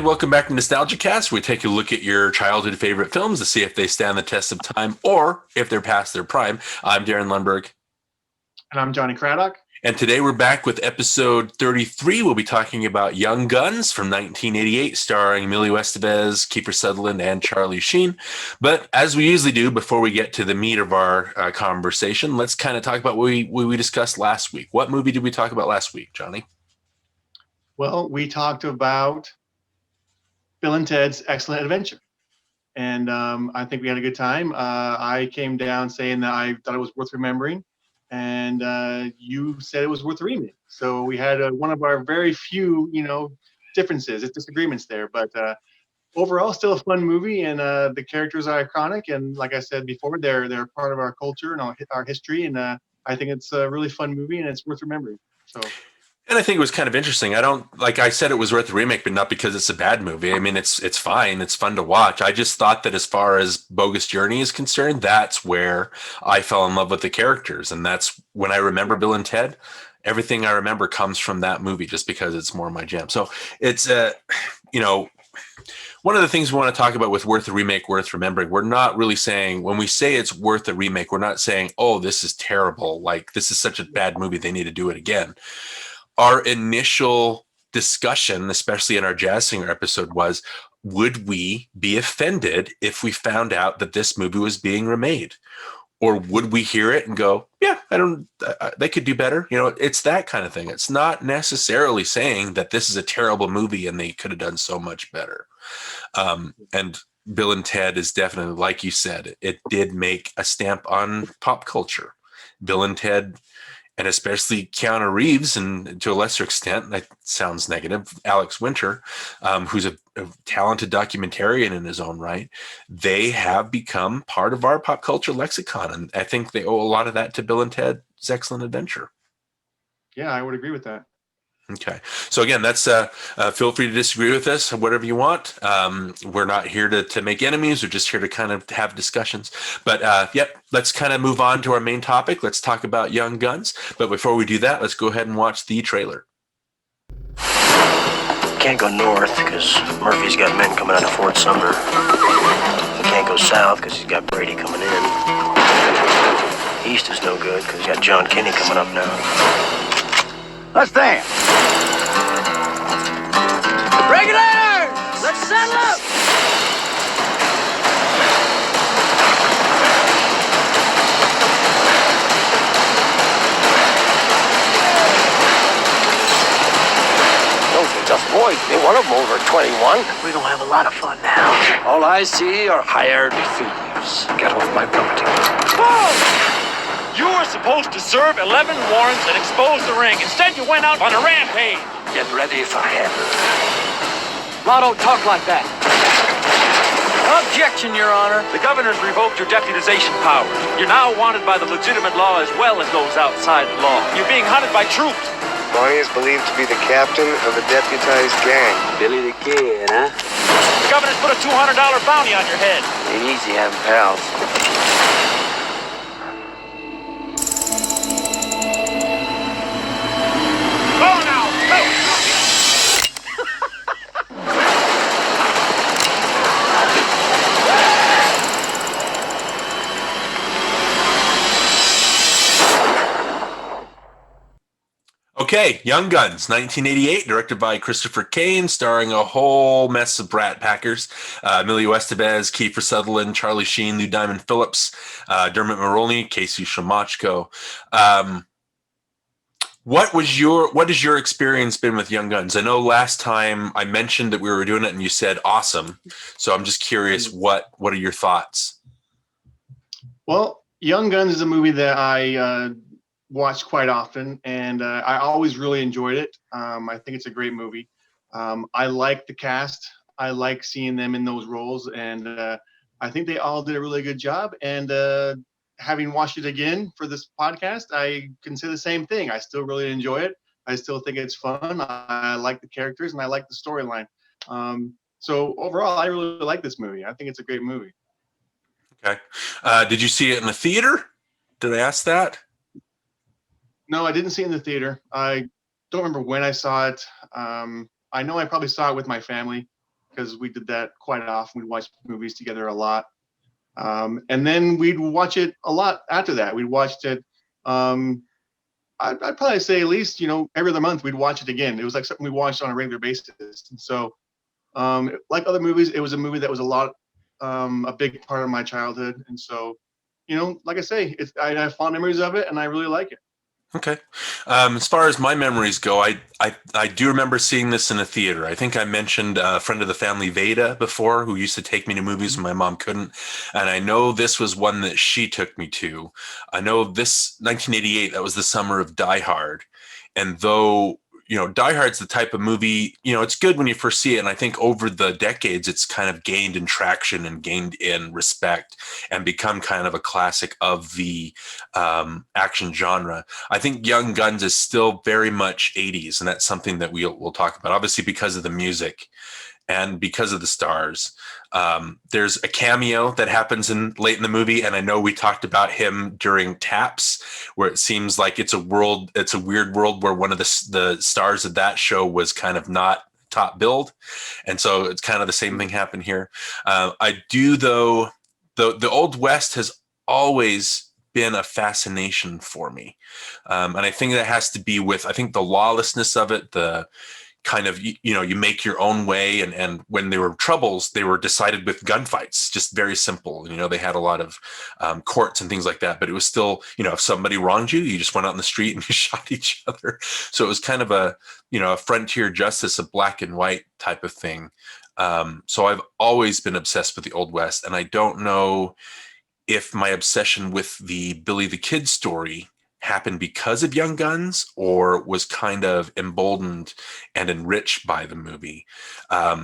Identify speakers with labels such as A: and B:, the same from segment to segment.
A: welcome back to NostalgiaCast. We take a look at your childhood favorite films to see if they stand the test of time or if they're past their prime. I'm Darin Lundberg.
B: And I'm Johnny Craddock.
A: And today we're back with episode 33. We'll be talking about Young Guns from 1988, starring Emilio Estevez, Kiefer Sutherland, and Charlie Sheen. But as we usually do, before we get to the meat of our conversation, let's kind of talk about what we discussed last week. What movie did we talk about last week, Johnny?
B: Well, we talked about Bill and Ted's Excellent Adventure. And I think we had a good time. I came down saying that I thought it was worth remembering. And you said it was worth a remake. So we had one of our very few, differences, disagreements there. But overall, still a fun movie, and the characters are iconic. And like I said before, they're part of our culture and our history. And I think it's a really fun movie, and it's worth remembering. So.
A: And I think it was kind of interesting. I said it was worth a remake, but not because it's a bad movie. I mean, it's fine. It's fun to watch. I just thought that as far as Bogus Journey is concerned, that's where I fell in love with the characters. And that's when I remember Bill and Ted. Everything I remember comes from that movie just because it's more my jam. So it's, one of the things we want to talk about with worth a remake, worth remembering, we're not really saying, when we say it's worth a remake, we're not saying, oh, this is terrible. Like, this is such a bad movie, they need to do it again. Our initial discussion, especially in our Jazz Singer episode, was, would we be offended if we found out that this movie was being remade? Or would we hear it and go, yeah, they could do better. It's that kind of thing. It's not necessarily saying that this is a terrible movie and they could have done so much better. And Bill and Ted is definitely, like you said, it did make a stamp on pop culture. Bill and Ted, and especially Keanu Reeves, and to a lesser extent, that sounds negative, Alex Winter, who's a talented documentarian in his own right, they have become part of our pop culture lexicon. And I think they owe a lot of that to Bill and Ted's Excellent Adventure.
B: Yeah, I would agree with that.
A: Okay. So again, that's feel free to disagree with us, whatever you want. We're not here to make enemies. We're just here to kind of have discussions. But let's kind of move on to our main topic. Let's talk about Young Guns. But before we do that, let's go ahead and watch the trailer.
C: Can't go north because Murphy's got men coming out of Fort Sumner. He can't go south because he's got Brady coming in. East is no good because he's got John Kinney coming up now.
D: Let's dance.
E: Regulators! Let's settle up!
C: Those are just boys. They one of them over 21. We're gonna have a lot of fun now.
D: All I see are hired figures.
C: Get off my property.
E: Whoa! You were supposed to serve 11 warrants and expose the ring. Instead, you went out on a rampage.
C: Get ready for hell.
E: Law don't talk like that. Objection, Your Honor. The governor's revoked your deputization powers. You're now wanted by the legitimate law as well as those outside the law. You're being hunted by troops.
F: Bonnie is believed to be the captain of a deputized gang.
C: Billy the Kid, huh?
E: The governor's put a $200 bounty on your head.
C: Ain't easy having pals.
A: Okay, Young Guns, 1988, directed by Christopher Cain, starring a whole mess of Brat-Packers. Emilio Estevez, Kiefer Sutherland, Charlie Sheen, Lou Diamond Phillips, Dermot Mulroney, Casey Shamachko. What has your experience been with Young Guns? I know last time I mentioned that we were doing it and you said awesome. So I'm just curious, what are your thoughts?
B: Well, Young Guns is a movie that I watched quite often, and I always really enjoyed it. I think it's a great movie. I like the cast. I like seeing them in those roles, and I think they all did a really good job. And having watched it again for this podcast, I can say the same thing. I still really enjoy it. I still think it's fun. I like the characters, and I like the storyline. So overall, I really like this movie. I think it's a great movie.
A: Okay. Did you see it in the theater? Did I ask that?
B: No, I didn't see it in the theater. I don't remember when I saw it. I know I probably saw it with my family. because we did that quite often. We'd watch movies together a lot. And then we'd watch it a lot after that. We watched it, I'd probably say at least, every other month we'd watch it again. It was like something we watched on a regular basis. And so, like other movies, it was a movie that was a big part of my childhood. And so, like I say, I have fond memories of it and I really like it.
A: Okay. As far as my memories go, I do remember seeing this in a theater. I think I mentioned a friend of the family, Veda, before, who used to take me to movies when my mom couldn't. And I know this was one that she took me to. I know this 1988, that was the summer of Die Hard. And though, Die Hard's the type of movie, it's good when you first see it. And I think over the decades, it's kind of gained in traction and gained in respect and become kind of a classic of the action genre. I think Young Guns is still very much 80s. And that's something that we'll talk about, obviously, because of the music and because of the stars. There's a cameo that happens late in the movie, and I know we talked about him during Taps, where it seems like it's a weird world where one of the stars of that show was kind of not top billed, and so it's kind of the same thing happened here. I do, though, the Old West has always been a fascination for me, and I think that has to be with, I think, the lawlessness of it, the kind of, you make your own way. And when there were troubles, they were decided with gunfights, just very simple. They had a lot of courts and things like that, but it was still, if somebody wronged you, you just went out in the street and you shot each other. So it was kind of a frontier justice, a black and white type of thing. So I've always been obsessed with the Old West. And I don't know if my obsession with the Billy the Kid story happened because of Young Guns or was kind of emboldened and enriched by the movie. That's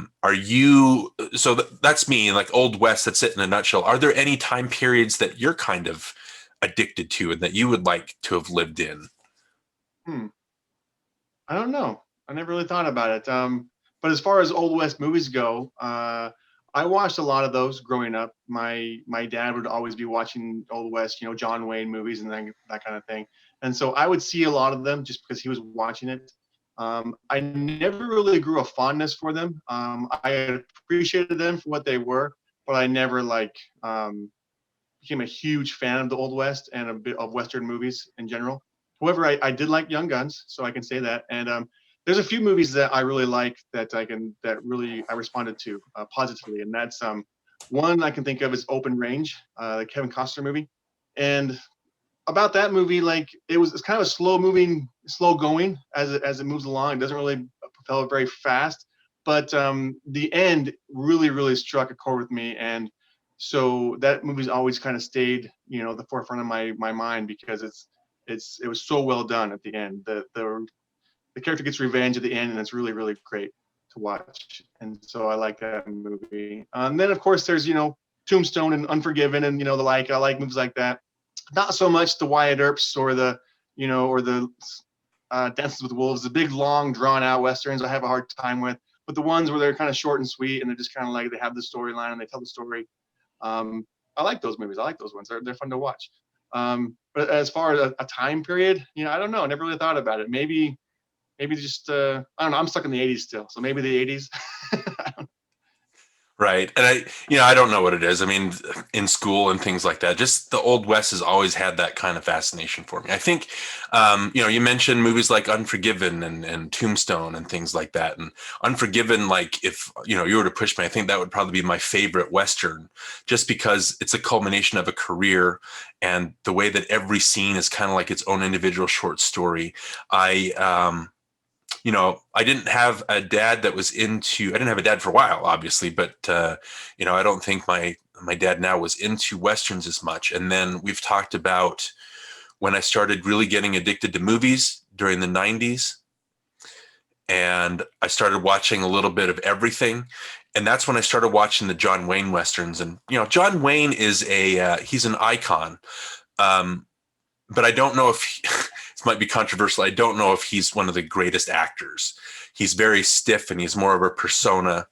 A: me, like Old West, that's it in a nutshell. Are there any time periods that you're kind of addicted to and that you would like to have lived in?
B: I don't know. I never really thought about it. But as far as Old West movies go, I watched a lot of those growing up. My dad would always be watching Old West, John Wayne movies and that kind of thing. And so I would see a lot of them just because he was watching it. I never really grew a fondness for them. I appreciated them for what they were, but I never became a huge fan of the Old West and a bit of Western movies in general. However, I did like Young Guns, so I can say that. And there's a few movies that I really like that I responded to positively, and that's one I can think of is Open Range, the Kevin Costner movie. And about that movie, it's kind of a slow going as it moves along. It doesn't really propel it very fast, but the end really struck a chord with me, and so that movie's always kind of stayed, the forefront of my mind because it was so well done at the end. The character gets revenge at the end, and it's really great to watch. And so I like that movie. And then, of course, there's, Tombstone and Unforgiven and, I like movies like that. Not so much the Wyatt Earps or the Dances with Wolves, the big, long, drawn-out Westerns I have a hard time with. But the ones where they're kind of short and sweet and they're just kind of they have the storyline and they tell the story. I like those movies. I like those ones. They're fun to watch. But as far as a time period, I don't know. I never really thought about it. Maybe just I don't know. I'm stuck in the 80s still, so maybe the 80s.
A: Right. And I don't know what it is. I mean, in school and things like that, just the Old West has always had that kind of fascination for me. I think, you mentioned movies like Unforgiven and Tombstone and things like that. And Unforgiven, if, you were to push me, I think that would probably be my favorite Western, just because it's a culmination of a career and the way that every scene is kind of like its own individual short story. I didn't have a dad I didn't have a dad for a while, obviously, but, I don't think my dad now was into Westerns as much. And then we've talked about when I started really getting addicted to movies during the 90s, and I started watching a little bit of everything. And that's when I started watching the John Wayne Westerns. And, John Wayne is he's an icon. But I don't know if this might be controversial. I don't know if he's one of the greatest actors. He's very stiff and he's more of a persona.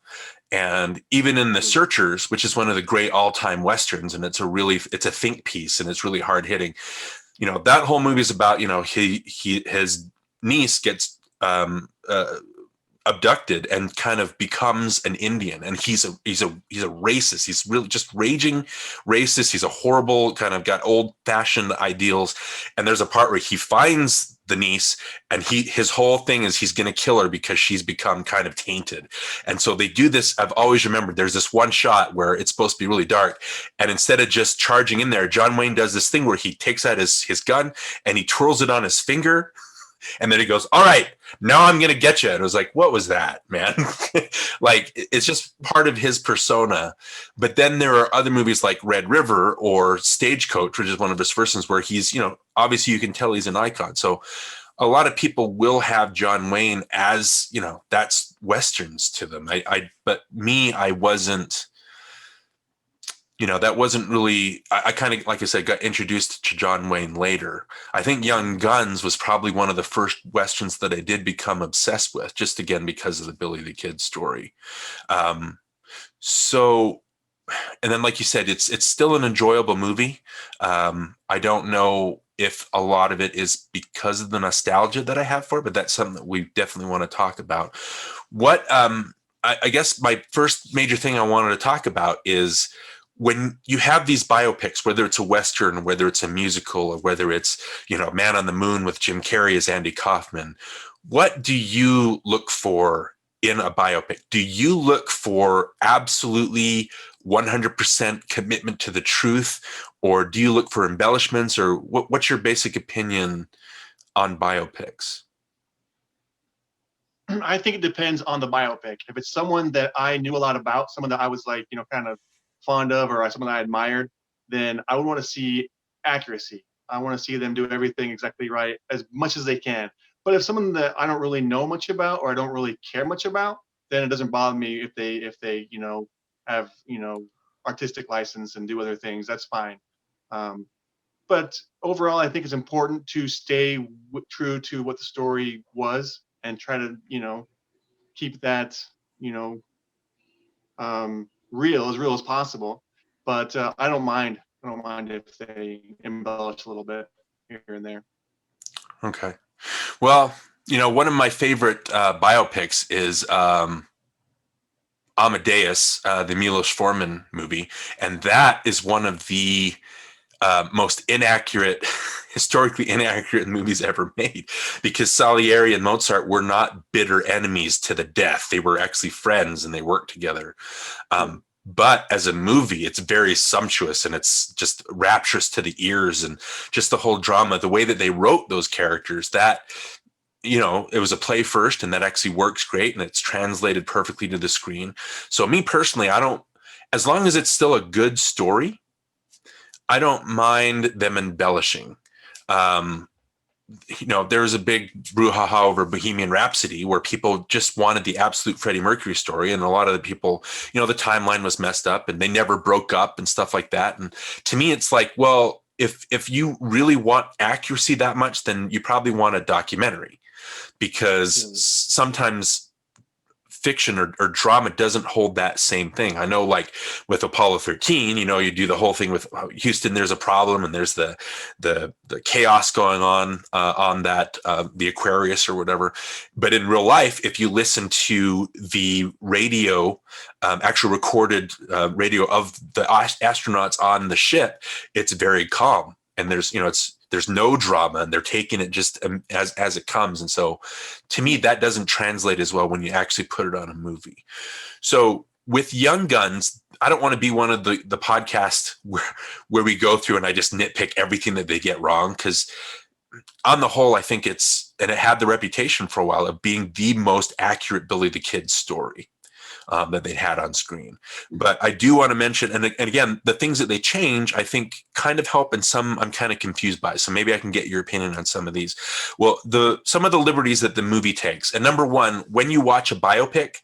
A: And even in The Searchers, which is one of the great all-time Westerns, and it's a think piece and it's really hard hitting. That whole movie is about, his niece gets abducted and kind of becomes an Indian, and he's a racist. He's really just raging racist. He's a horrible kind of got old fashioned ideals. And there's a part where he finds the niece, and his whole thing is he's going to kill her because she's become kind of tainted. And so they do this. I've always remembered there's this one shot where it's supposed to be really dark, and instead of just charging in there, John Wayne does this thing where he takes out his gun and he twirls it on his finger. And then he goes, all right, now I'm going to get you. And it was like, what was that, man? Like, it's just part of his persona. But then there are other movies like Red River or Stagecoach, which is one of his first ones, where he's, obviously you can tell he's an icon. So a lot of people will have John Wayne as, that's Westerns to them. But me, I wasn't. That wasn't really, I kind of, like I said, got introduced to John Wayne later. I think Young Guns was probably one of the first Westerns that I did become obsessed with, just again, because of the Billy the Kid story. So, and then like you said, it's still an enjoyable movie. I don't know if a lot of it is because of the nostalgia that I have for it, but that's something that we definitely want to talk about. What, I guess my first major thing I wanted to talk about is, when you have these biopics, whether it's a Western, whether it's a musical, or whether it's, Man on the Moon with Jim Carrey as Andy Kaufman, what do you look for in a biopic? Do you look for absolutely 100% commitment to the truth, or do you look for embellishments, or what's your basic opinion on biopics?
B: I think it depends on the biopic. If it's someone that I knew a lot about, someone that I was like, kind of fond of, or someone I admired, then I would want to see accuracy. I want to see them do everything exactly right as much as they can. But if someone that I don't really know much about, or I don't really care much about, then it doesn't bother me if they have artistic license and do other things. That's fine. But overall, I think it's important to stay true to what the story was and try to keep that real as possible. But I don't mind if they embellish a little bit here and there.
A: Okay. Well, one of my favorite biopics is Amadeus, the Milos Forman movie. And that is one of the most historically inaccurate movies ever made, because Salieri and Mozart were not bitter enemies to the death. They were actually friends and they worked together. But as a movie, it's very sumptuous and it's just rapturous to the ears, and just the whole drama, the way that they wrote those characters, that, it was a play first, and that actually works great, and it's translated perfectly to the screen. So me personally, as long as it's still a good story, I don't mind them embellishing. There was a big brouhaha over Bohemian Rhapsody, where people just wanted the absolute Freddie Mercury story. And a lot of the people, the timeline was messed up and they never broke up and stuff like that. And to me, it's like, well, if you really want accuracy that much, then you probably want a documentary, because sometimes fiction or drama doesn't hold that same thing. I know, like with Apollo 13, you do the whole thing with Houston, there's a problem, and there's the chaos going on that the Aquarius or whatever. But in real life, if you listen to the radio, actual recorded radio of the astronauts on the ship, it's very calm, and there's no drama, and they're taking it just as it comes. And so to me, that doesn't translate as well when you actually put it on a movie. So with Young Guns, I don't want to be one of the podcasts where we go through and I just nitpick everything that they get wrong, because on the whole, I think and it had the reputation for a while of being the most accurate Billy the Kid story that they had on screen. But I do want to mention, and again, the things that they change, I think kind of help, and some I'm kind of confused by. So maybe I can get your opinion on some of these. Well, some of the liberties that the movie takes. And number one, when you watch a biopic,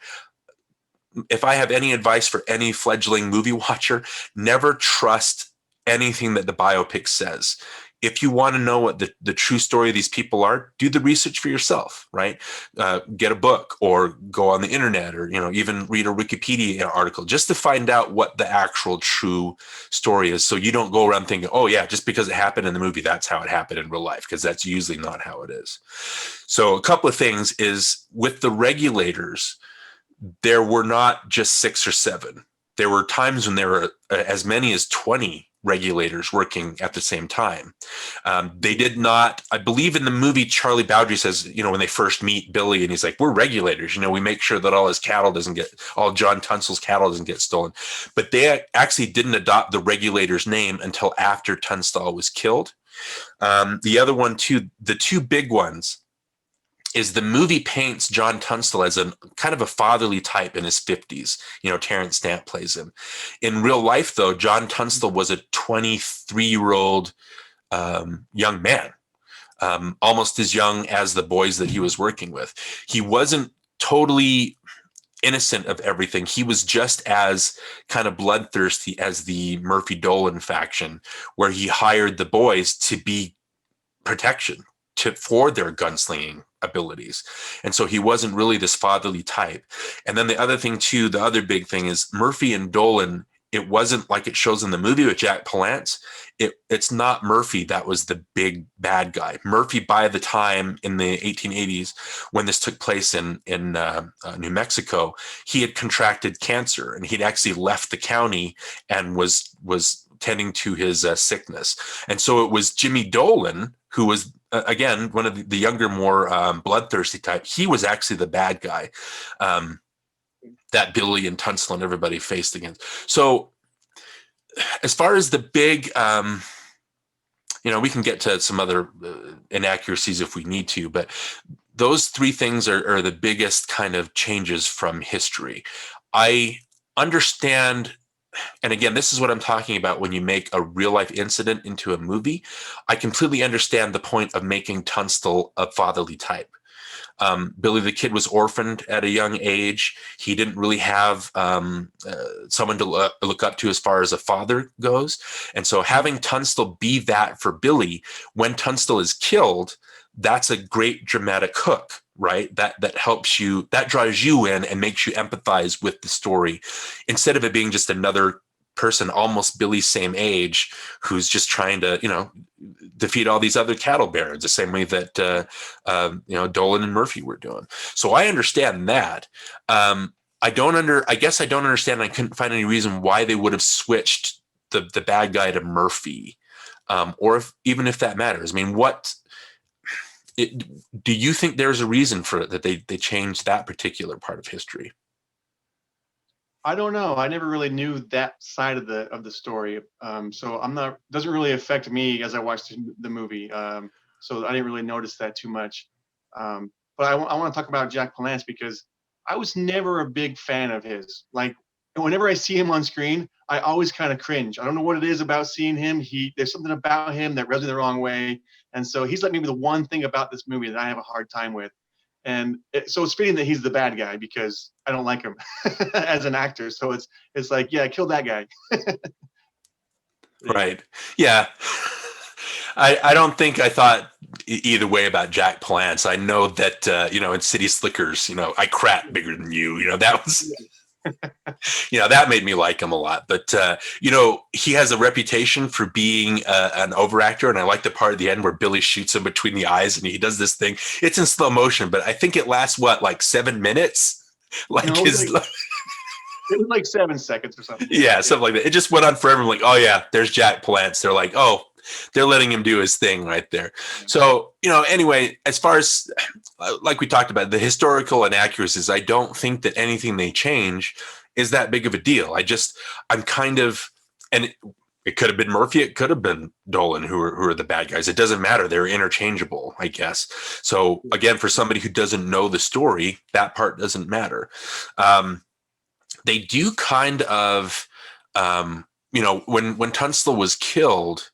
A: if I have any advice for any fledgling movie watcher, never trust anything that the biopic says. if you want to know what the true story of these people are, do the research for yourself, right? Get a book or go on the internet, or, even read a Wikipedia article just to find out what the actual true story is. So you don't go around thinking, oh yeah, just because it happened in the movie, that's how it happened in real life, because that's usually not how it is. So a couple of things is, with the Regulators, there were not just 6 or 7. There were times when there were as many as 20 Regulators working at the same time. They did not, I believe in the movie, Charlie Bowdry says, when they first meet Billy, and he's like, we're Regulators, we make sure that all John Tunstall's cattle doesn't get stolen. But they actually didn't adopt the Regulators name until after Tunstall was killed. The other one too, the two big ones, is the movie paints John Tunstall as a kind of a fatherly type in his 50s. Terrence Stamp plays him. In real life, though, John Tunstall was a 23-year-old young man, almost as young as the boys that he was working with. He wasn't totally innocent of everything. He was just as kind of bloodthirsty as the Murphy Dolan faction, where he hired the boys to be protection for their gunslinging abilities. And so he wasn't really this fatherly type. And then the other thing too, the other big thing is Murphy and Dolan, it wasn't like it shows in the movie with Jack Palance. It's not Murphy that was the big bad guy. Murphy, by the time in the 1880s, when this took place in New Mexico, he had contracted cancer, and he'd actually left the county and was tending to his sickness. And so it was Jimmy Dolan, who was, again, one of the younger, more bloodthirsty type. He was actually the bad guy that Billy and Tunstall and everybody faced against. So as far as the big, we can get to some other inaccuracies if we need to, but those 3 things are the biggest kind of changes from history. I understand. And again, this is what I'm talking about when you make a real life incident into a movie. I completely understand the point of making Tunstall a fatherly type. Billy the Kid was orphaned at a young age. He didn't really have someone to look up to as far as a father goes. And so having Tunstall be that for Billy, when Tunstall is killed, that's a great dramatic hook, right? That helps you, that draws you in and makes you empathize with the story, instead of it being just another person, almost Billy's same age, who's just trying to, defeat all these other cattle barons the same way that, Dolan and Murphy were doing. So I understand that. I guess I don't understand. I couldn't find any reason why they would have switched the bad guy to Murphy, or even if that matters. I mean, do you think there's a reason for it that they changed that particular part of history?
B: I don't know. I never really knew that side of the story, so doesn't really affect me as I watched the movie. So I didn't really notice that too much. But I want to talk about Jack Palance, because I was never a big fan of his. Like, whenever I see him on screen, I always kind of cringe. I don't know what it is about seeing him. There's something about him that rubs me the wrong way. And so he's like maybe the one thing about this movie that I have a hard time with. And so it's fitting that he's the bad guy, because I don't like him as an actor. So it's like, yeah, kill that guy.
A: Right. Yeah. I don't think I thought either way about Jack Palance. I know that, in City Slickers, I crap bigger than you, that was, that made me like him a lot. But, he has a reputation for being an overactor. And I like the part at the end where Billy shoots him between the eyes and he does this thing. It's in slow motion, but I think it lasts, like 7 minutes? It
B: was like 7 seconds or something.
A: Yeah, something like that. It just went on forever. I'm like, oh yeah, there's Jack Palance. They're like, oh, they're letting him do his thing right there. So, anyway, as far as, like we talked about, the historical inaccuracies, I don't think that anything they change is that big of a deal. I'm kind of, and it could have been Murphy, it could have been Dolan who are the bad guys. It doesn't matter. They're interchangeable, I guess. So again, for somebody who doesn't know the story, that part doesn't matter. They do kind of, when Tunstall was killed,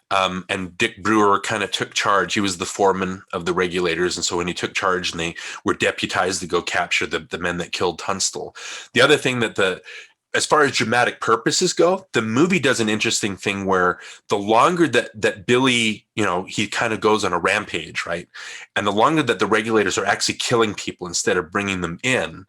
A: and Dick Brewer kind of took charge. He was the foreman of the Regulators. And so when he took charge and they were deputized to go capture the men that killed Tunstall. The other thing that as far as dramatic purposes go, the movie does an interesting thing where the longer that Billy, he kind of goes on a rampage, right? And the longer that the regulators are actually killing people instead of bringing them in,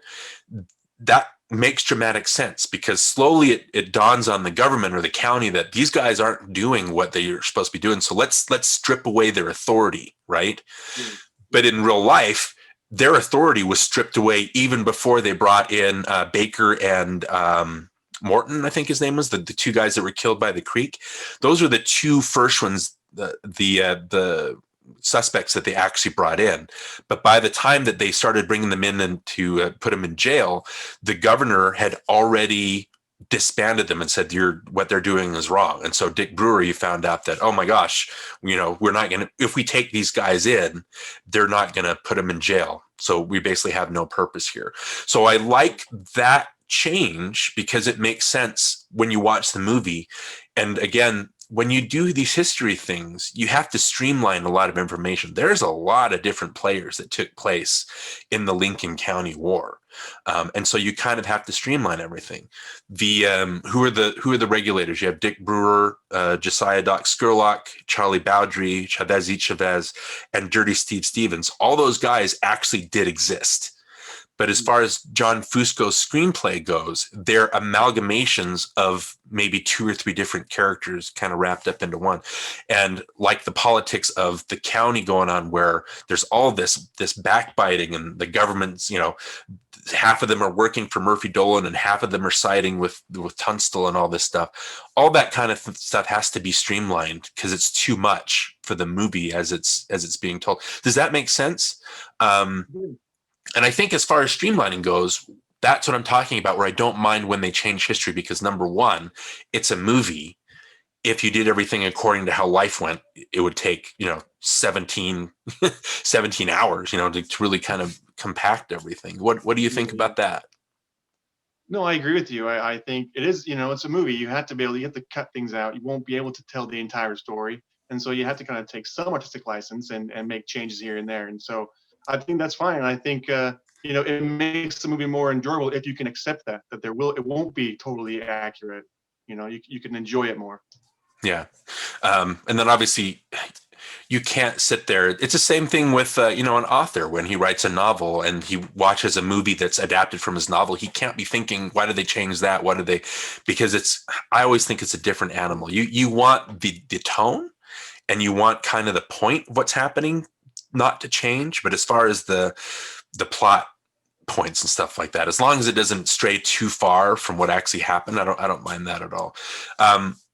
A: that makes dramatic sense, because slowly it dawns on the government or the county that these guys aren't doing what they're supposed to be doing. So let's strip away their authority, right? Mm. But in real life, their authority was stripped away even before they brought in Baker and Morton, I think his name was, the two guys that were killed by the creek. Those are the two first ones, the suspects that they actually brought in. But by the time that they started bringing them in and to put them in jail, the governor had already disbanded them and said, what they're doing is wrong. And so Dick Brewery found out that, oh my gosh, we're not going to, if we take these guys in, they're not going to put them in jail. So we basically have no purpose here. So I like that change because it makes sense when you watch the movie. And again, when you do these history things, you have to streamline a lot of information. There's a lot of different players that took place in the Lincoln County War. And so you kind of have to streamline everything. Who are the regulators? You have Dick Brewer, Josiah Doc Scurlock, Charlie Bowdry, Chavez E. Chavez, and Dirty Steve Stevens. All those guys actually did exist. But as far as John Fusco's screenplay goes, they're amalgamations of maybe 2 or 3 different characters kind of wrapped up into one. And like the politics of the county going on, where there's all this backbiting, and the government's, half of them are working for Murphy Dolan and half of them are siding with Tunstall and all this stuff. All that kind of stuff has to be streamlined because it's too much for the movie as it's being told. Does that make sense? And I think as far as streamlining goes, that's what I'm talking about, where I don't mind when they change history, because number one, it's a movie. If you did everything according to how life went, it would take, 17 hours, to really kind of compact everything. What do you think about that?
B: No, I agree with you. I think it is, it's a movie. You have to cut things out. You won't be able to tell the entire story. And so you have to kind of take some artistic license and make changes here and there. And so I think that's fine. I think, it makes the movie more enjoyable if you can accept that it won't be totally accurate. You can enjoy it more.
A: Yeah. And then obviously you can't sit there. It's the same thing with, an author when he writes a novel and he watches a movie that's adapted from his novel. He can't be thinking, why did they change that? Because I always think it's a different animal. You want the tone, and you want kind of the point of what's happening not to change. But as far as the plot points and stuff like that, as long as it doesn't stray too far from what actually happened, I don't mind that at all.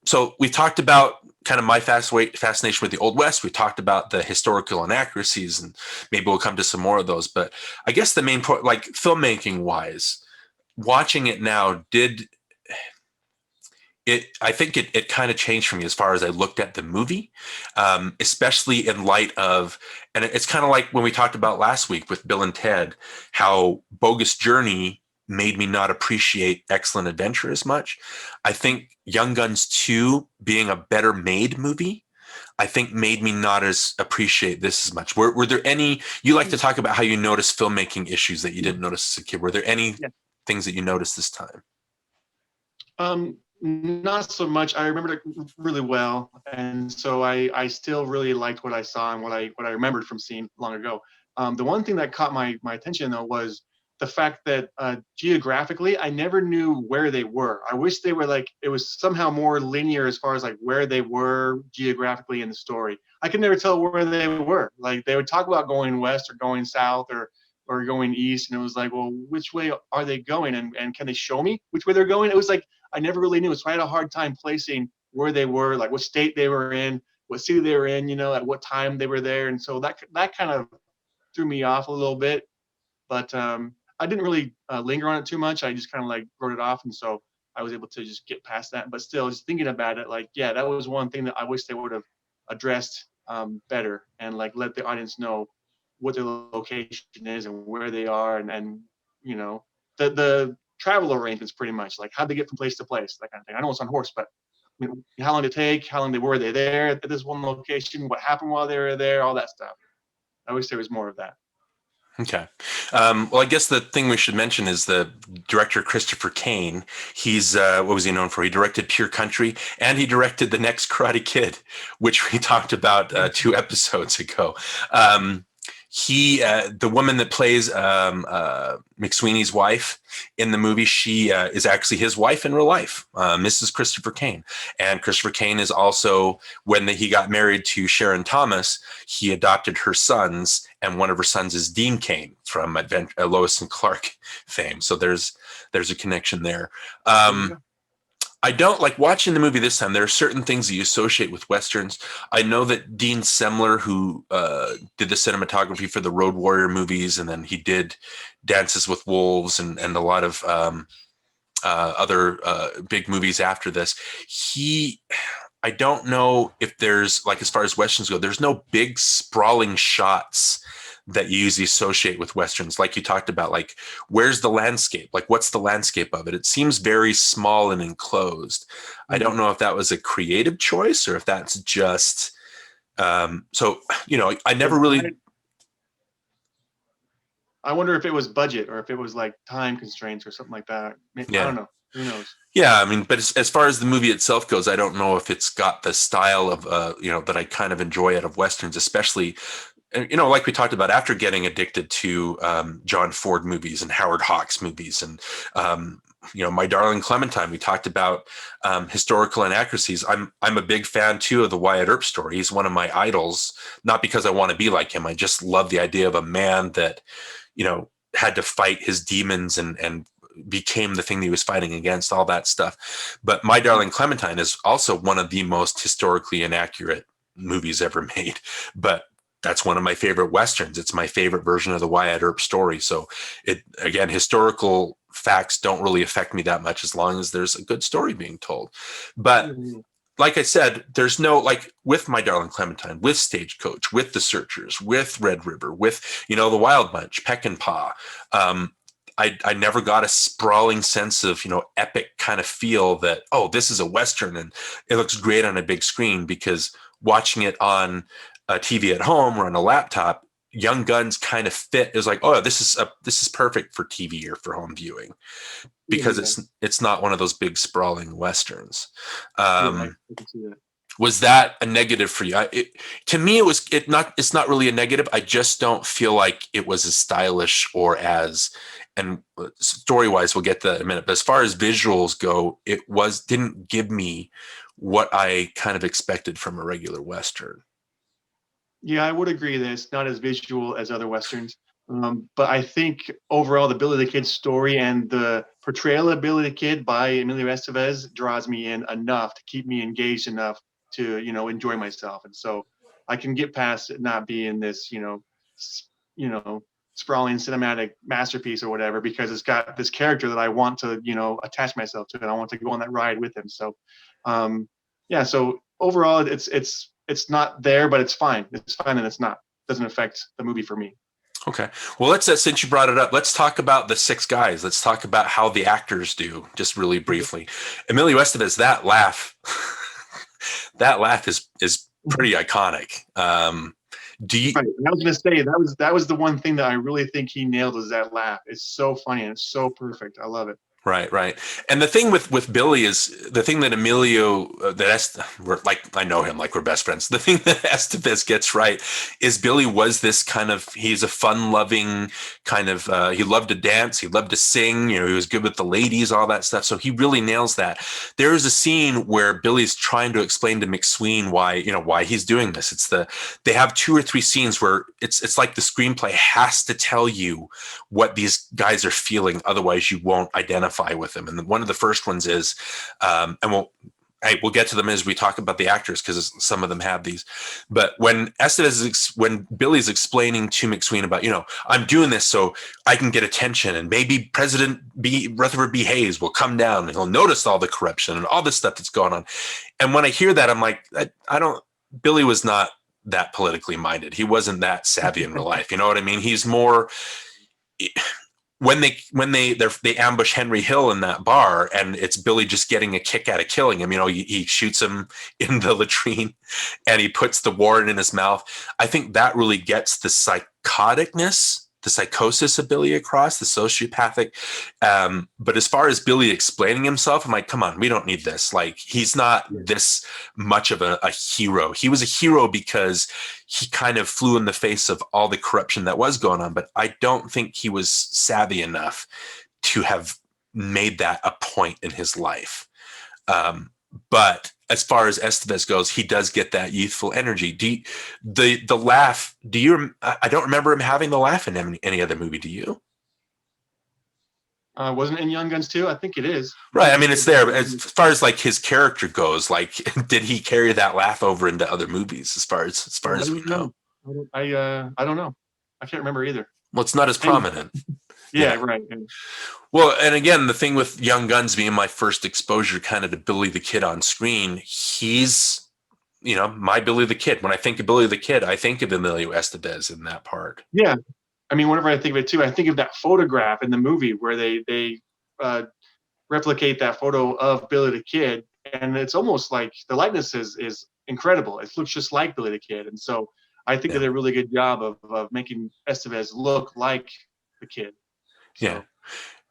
A: So we talked about kind of my fascination with the Old West. We talked about the historical inaccuracies, and maybe we'll come to some more of those. But I guess the main point, like filmmaking wise, watching it now, I think it kind of changed for me as far as I looked at the movie, especially in light of, and it's kind of like when we talked about last week with Bill and Ted, how Bogus Journey made me not appreciate Excellent Adventure as much. I think Young Guns 2 being a better made movie, I think made me not as appreciate this as much. Were there any, you like to talk about how you noticed filmmaking issues that you didn't notice as a kid. Were there any things that you noticed this time?
B: Not so much. I remembered it really well, and so I still really liked what I saw and what I remembered from seeing long ago. The one thing that caught my attention though was the fact that geographically I never knew where they were. I wish they were it was somehow more linear as far as where they were geographically in the story. I could never tell where they were. They would talk about going west or going south or going east, and it was well, which way are they going, and can they show me which way they're going? It was I never really knew. So I had a hard time placing where they were, what state they were in, what city they were in, at what time they were there. And so that kind of threw me off a little bit. But I didn't really linger on it too much. I just kind of wrote it off. And so I was able to just get past that. But still, just thinking about it, that was one thing that I wish they would have addressed better, and let the audience know what their location is and where they are, and the travel arrangements, pretty much how'd they get from place to place, that kind of thing. I know it's on horse, but how long did it take, how long were they there at this one location, what happened while they were there, all that stuff. I wish there was more of that.
A: Okay. Well, I guess the thing we should mention is the director, Christopher Cain. He's, what was he known for? He directed Pure Country, and he directed The Next Karate Kid, which we talked about 2 episodes ago. The woman that plays McSweeney's wife in the movie, she is actually his wife in real life, Mrs. Christopher Cain. And Christopher Cain is also, when he got married to Sharon Thomas, he adopted her sons, and one of her sons is Dean Cain from Lois and Clark fame. So there's a connection there. I don't like watching the movie this time. There are certain things that you associate with Westerns. I know that Dean Semler, who did the cinematography for the Road Warrior movies, and then he did Dances with Wolves and a lot of other big movies after this. I don't know if there's, like, as far as Westerns go, there's no big sprawling shots that you usually associate with Westerns. Like you talked about, like, where's the landscape? Like, what's the landscape of it? It seems very small and enclosed. I don't know if that was a creative choice or if that's just, so, I never really.
B: I wonder if it was budget or if it was like time constraints or something like that.
A: Yeah.
B: I don't know. Who knows?
A: Yeah, I mean, but as far as the movie itself goes, I don't know if it's got the style of, that I kind of enjoy out of Westerns, especially, like we talked about, after getting addicted to John Ford movies and Howard Hawks movies and, My Darling Clementine, we talked about historical inaccuracies. I'm a big fan, too, of the Wyatt Earp story. He's one of my idols, not because I want to be like him. I just love the idea of a man that, had to fight his demons and became the thing that he was fighting against, all that stuff. But My Darling Clementine is also one of the most historically inaccurate movies ever made. But that's one of my favorite Westerns. It's my favorite version of the Wyatt Earp story. So historical facts don't really affect me that much as long as there's a good story being told. But like I said, there's no, like, with My Darling Clementine, with Stagecoach, with The Searchers, with Red River, with, The Wild Bunch, Peck and Paw. I never got a sprawling sense of, epic kind of feel that, oh, this is a Western and it looks great on a big screen, because watching it on a TV at home or on a laptop, Young Guns kind of fit. It was like, oh, this is perfect for TV or for home viewing, because it's not one of those big sprawling Westerns.
B: I can see that.
A: Was that a negative for you? To me, it's not really a negative. I just don't feel like it was as stylish or as, and story-wise, we'll get to that in a minute. But as far as visuals go, it didn't give me what I kind of expected from a regular Western.
B: Yeah, I would agree that it's not as visual as other Westerns. But I think overall, the Billy the Kid story and the portrayal of Billy the Kid by Emilio Estevez draws me in enough to keep me engaged enough to, enjoy myself. And so I can get past it not being this, sprawling cinematic masterpiece or whatever, because it's got this character that I want to, attach myself to, and I want to go on that ride with him. So, so overall, it's not there, but it's fine. It's fine, and it's not. It doesn't affect the movie for me.
A: Okay. Well, since you brought it up, let's talk about the 6 guys. Let's talk about how the actors do, just really briefly. Emilio Estevez, that laugh is pretty iconic.
B: Right. And I was going to say that was the one thing that I really think he nailed, is that laugh. It's so funny and it's so perfect. I love it.
A: Right. And the thing with Billy is the thing that Emilio, I know him like we're best friends. The thing that Estevez gets right is Billy was this kind of, he's a fun-loving kind of, he loved to dance, he loved to sing, he was good with the ladies, all that stuff. So he really nails that. There is a scene where Billy's trying to explain to McSween why he's doing this. They have 2 or 3 scenes where it's like the screenplay has to tell you what these guys are feeling, otherwise you won't identify with them. And one of the first ones is, and we'll get to them as we talk about the actors, because some of them have these. But when when Billy's explaining to McSween about, I'm doing this so I can get attention, and maybe President Rutherford B. Hayes will come down and he'll notice all the corruption and all this stuff that's going on. And when I hear that, I'm like, Billy was not that politically minded. He wasn't that savvy in real life. You know what I mean? He's more. When they ambush Henry Hill in that bar, and it's Billy just getting a kick out of killing him, he shoots him in the latrine and he puts the warrant in his mouth. I think that really gets the psychoticness psychosis of Billy across, the sociopathic. But as far as Billy explaining himself, I'm like, come on, we don't need this. Like, he's not this much of a hero. He was a hero because he kind of flew in the face of all the corruption that was going on. But I don't think he was savvy enough to have made that a point in his life. But as far as Estevez goes, he does get that youthful energy. The laugh, I don't remember him having the laugh in any other movie. Do you?
B: Wasn't it in Young Guns too? I think it is.
A: Right. I mean, it's there. But as far as like his character goes, like, did he carry that laugh over into other movies? As far as we know,
B: I don't know. I can't remember either.
A: Well, it's not as prominent.
B: Yeah, right.
A: Well, and again, the thing with Young Guns being my first exposure kind of to Billy the Kid on screen, he's, my Billy the Kid. When I think of Billy the Kid, I think of Emilio Estevez in that part.
B: Yeah. I mean, whenever I think of it too, I think of that photograph in the movie where they replicate that photo of Billy the Kid. And it's almost like the likeness is incredible. It looks just like Billy the Kid. And so I think they did a really good job of making Estevez look like the kid. So,
A: yeah.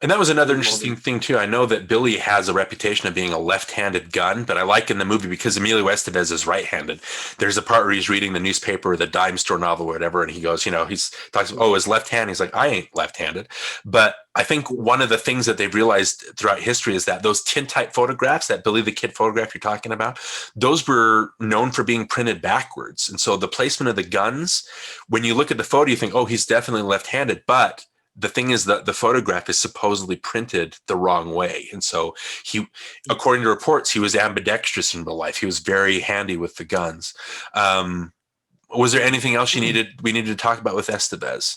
A: And that was another interesting thing too. I know that Billy has a reputation of being a left-handed gun, but I like in the movie because Emilio Estevez is right-handed. There's a part where he's reading the newspaper or the dime store novel or whatever, and he goes, he's talks, his left hand. He's like, I ain't left-handed. But I think one of the things that they've realized throughout history is that those tintype photographs, that Billy the Kid photograph you're talking about, those were known for being printed backwards. And so the placement of the guns, when you look at the photo, you think, he's definitely left-handed, but the thing is that the photograph is supposedly printed the wrong way. And so he, according to reports, he was ambidextrous in real life. He was very handy with the guns. Was there anything else we needed to talk about with Estevez?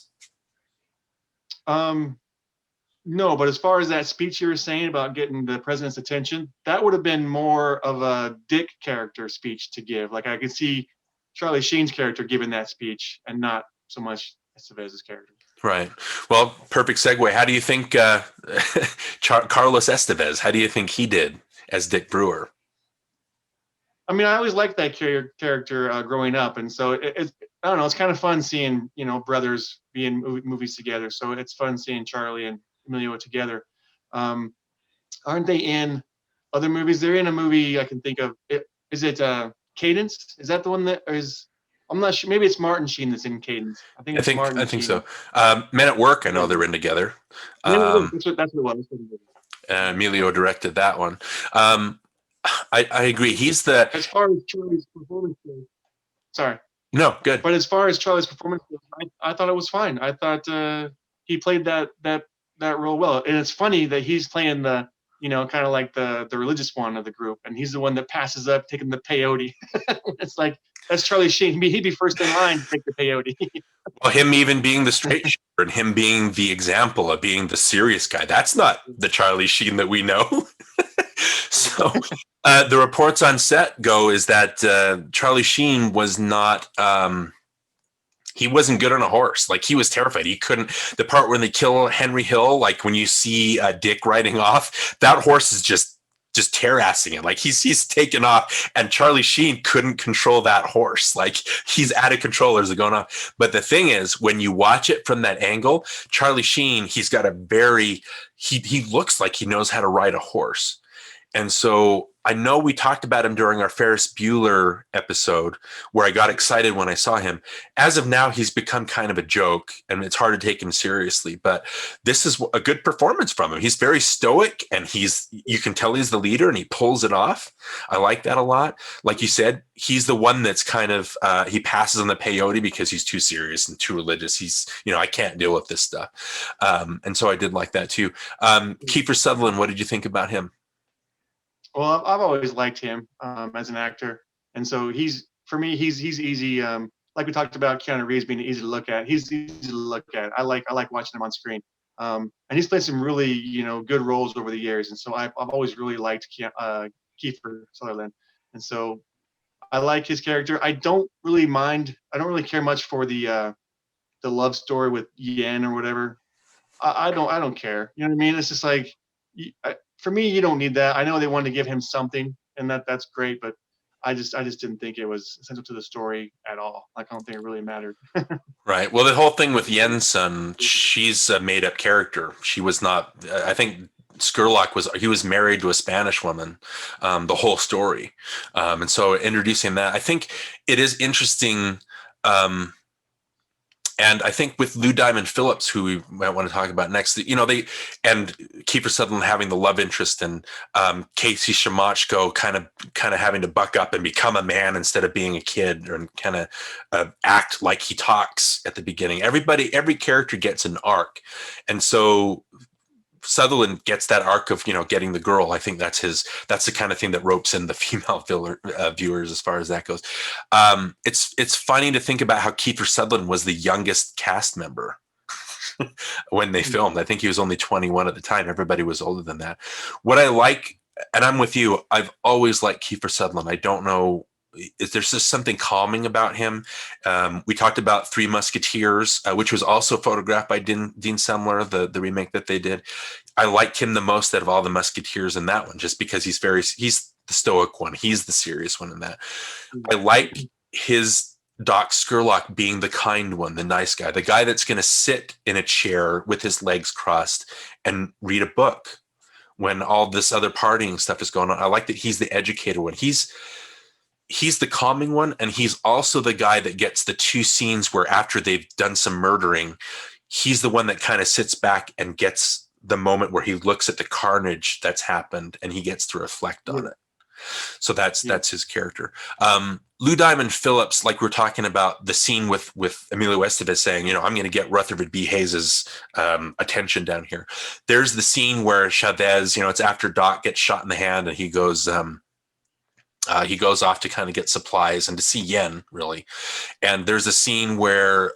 B: No, but as far as that speech you were saying about getting the president's attention, that would have been more of a Dick character speech to give. Like, I could see Charlie Sheen's character giving that speech and not so much Estevez's character.
A: Right. Well, perfect segue. How do you think Carlos Estevez, how do you think he did as Dick Brewer?
B: I mean, I always liked that character growing up. And so it's I don't know, it's kind of fun seeing, brothers be in movies together. So it's fun seeing Charlie and Emilio together. Aren't they in other movies? They're in a movie I can think of. Is it Cadence? Is that the one that is... I'm not sure. Maybe it's Martin Sheen that's in Cadence. I think
A: Sheen. So. Men at Work, I know they're in together.
B: That's what it was.
A: Emilio directed that one. I agree. He's the...
B: As far as Charlie's performance goes, sorry.
A: No, good.
B: But as far as Charlie's performance goes, I thought it was fine. I thought he played that role well. And it's funny that he's playing the, kind of like the religious one of the group, and he's the one that passes up taking the peyote. It's like, that's Charlie Sheen. He'd be first in line to take the peyote.
A: Well, him even being the straight shooter and him being the example of being the serious guy, that's not the Charlie Sheen that we know. So the reports on set go is that Charlie Sheen was not... he wasn't good on a horse. Like, he was terrified. He couldn't... The part when they kill Henry Hill, like when you see Dick riding off, that horse is just tear-assing it. Like, he's taken off, and Charlie Sheen couldn't control that horse. Like, he's out of control as they're going off. But the thing is, when you watch it from that angle, Charlie Sheen, he's got a very... He looks like he knows how to ride a horse. And so I know we talked about him during our Ferris Bueller episode where I got excited when I saw him. As of now, he's become kind of a joke and it's hard to take him seriously, but this is a good performance from him. He's very stoic and you can tell he's the leader and he pulls it off. I like that a lot. Like you said, he's the one that's kind of, he passes on the peyote because he's too serious and too religious. He's, I can't deal with this stuff. And so I did like that too. Kiefer Sutherland, what did you think about him?
B: Well, I've always liked him as an actor, and so he's easy. Like we talked about Keanu Reeves being easy to look at. He's easy to look at. I like watching him on screen, and he's played some really good roles over the years. And so I've always really liked Kiefer Sutherland, and so I like his character. I don't really care much for the love story with Yen or whatever. I don't care. You know what I mean? It's just like. For me, you don't need that. I know they wanted to give him something, and that's great, but I just didn't think it was essential to the story at all. Like, I don't think it really mattered.
A: Right. Well, the whole thing with Jensen, she's a made up character. She was not, I think Skurlock was married to a Spanish woman, the whole story. And so introducing that, I think it is interesting. And I think with Lou Diamond Phillips, who we might want to talk about next, and Kiefer Sutherland having the love interest, and Casey Shamachko kind of having to buck up and become a man instead of being a kid, and kind of act like he talks at the beginning. Every character gets an arc, and so Sutherland gets that arc of getting the girl. I think that's the kind of thing that ropes in the female viewers as far as that goes. It's funny to think about how Kiefer Sutherland was the youngest cast member when they filmed. I think he was only 21 at the time. Everybody was older than that. What I like, and I'm with you, I've always liked Kiefer Sutherland. I don't know, there's just something calming about him. We talked about Three Musketeers, which was also photographed by Dean Semler, the remake that they did. I liked him the most out of all the Musketeers in that one, just because he's the stoic one. He's the serious one in that. I like his Doc Skurlock being the kind one, the nice guy, the guy that's going to sit in a chair with his legs crossed and read a book when all this other partying stuff is going on. I like that he's the educator one. He's the calming one, and he's also the guy that gets the two scenes where after they've done some murdering, he's the one that kind of sits back and gets the moment where he looks at the carnage that's happened and he gets to reflect on it. So that's his character. Lou Diamond Phillips, like we're talking about the scene with Emilio Estevez saying, I'm going to get Rutherford B. Hayes' attention down here. There's the scene where Chavez, it's after Doc gets shot in the hand, and he goes off to kind of get supplies and to see Yen, really. And there's a scene where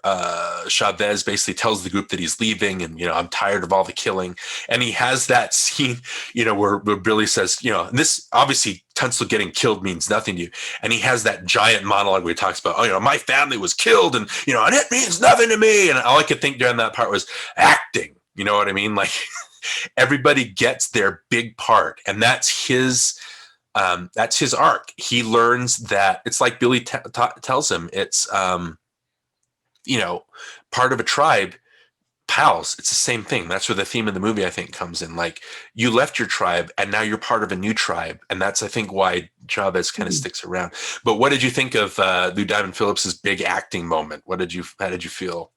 A: Chavez basically tells the group that he's leaving, and, I'm tired of all the killing. And he has that scene, where Billy says, this obviously Tunstall getting killed means nothing to you. And he has that giant monologue where he talks about, my family was killed, and, and it means nothing to me. And all I could think during that part was acting. You know what I mean? Like, everybody gets their big part, and that's his arc. He learns that it's like Billy tells him, it's part of a tribe, pals. It's the same thing. That's where the theme of the movie, I think, comes in. Like, you left your tribe and now you're part of a new tribe, and that's, I think, why Chavez kind of sticks around. But what did you think of Lou Diamond Phillips's big acting moment? How did you feel?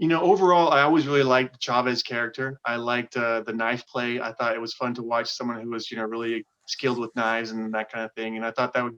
B: Overall, I always really liked Chavez' character. I liked the knife play. I thought it was fun to watch someone who was, really skilled with knives and that kind of thing. And I thought that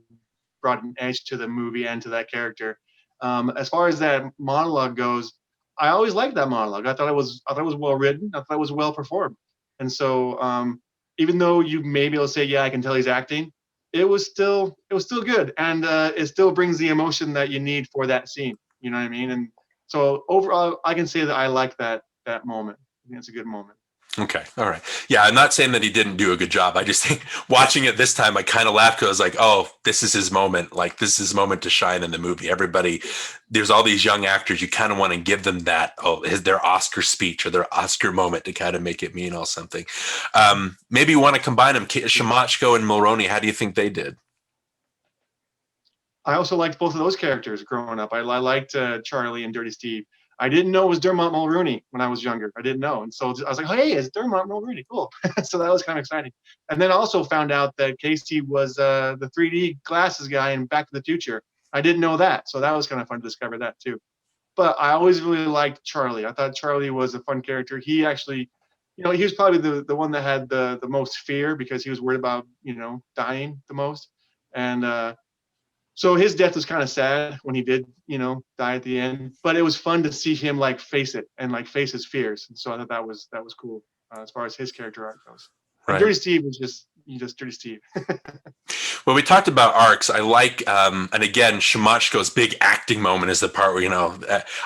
B: brought an edge to the movie and to that character. As far as that monologue goes, I always liked that monologue. I thought it was well written. I thought it was well performed. And so, even though you may be able to say, yeah, I can tell he's acting, it was still good, and it still brings the emotion that you need for that scene. You know what I mean? And so overall, I can say that I like that moment. I think it's a good moment.
A: Okay. All right. Yeah. I'm not saying that he didn't do a good job. I just think watching it this time, I kind of laughed because I was like, oh, this is his moment. Like, this is his moment to shine in the movie. Everybody, there's all these young actors. You kind of want to give them that, their Oscar speech or their Oscar moment to kind of make it mean something. Maybe you want to combine them. Shamachko and Mulroney, how do you think they did?
B: I also liked both of those characters growing up. I liked Charlie and Dirty Steve. I didn't know it was Dermot Mulroney when I was younger. I didn't know. And so I was like, hey, it's Dermot Mulroney. Cool. So that was kind of exciting. And then I also found out that Casey was the 3D glasses guy in Back to the Future. I didn't know that. So that was kind of fun to discover that too. But I always really liked Charlie. I thought Charlie was a fun character. He actually, he was probably the one that had the most fear because he was worried about, dying the most. And so his death was kind of sad when he did, die at the end. But it was fun to see him face it and face his fears. And so I thought that was cool as far as his character arc goes. Right. Dirty Steve was just Dirty Steve.
A: Well, we talked about arcs. I like, and again, Shamachko's big acting moment is the part where,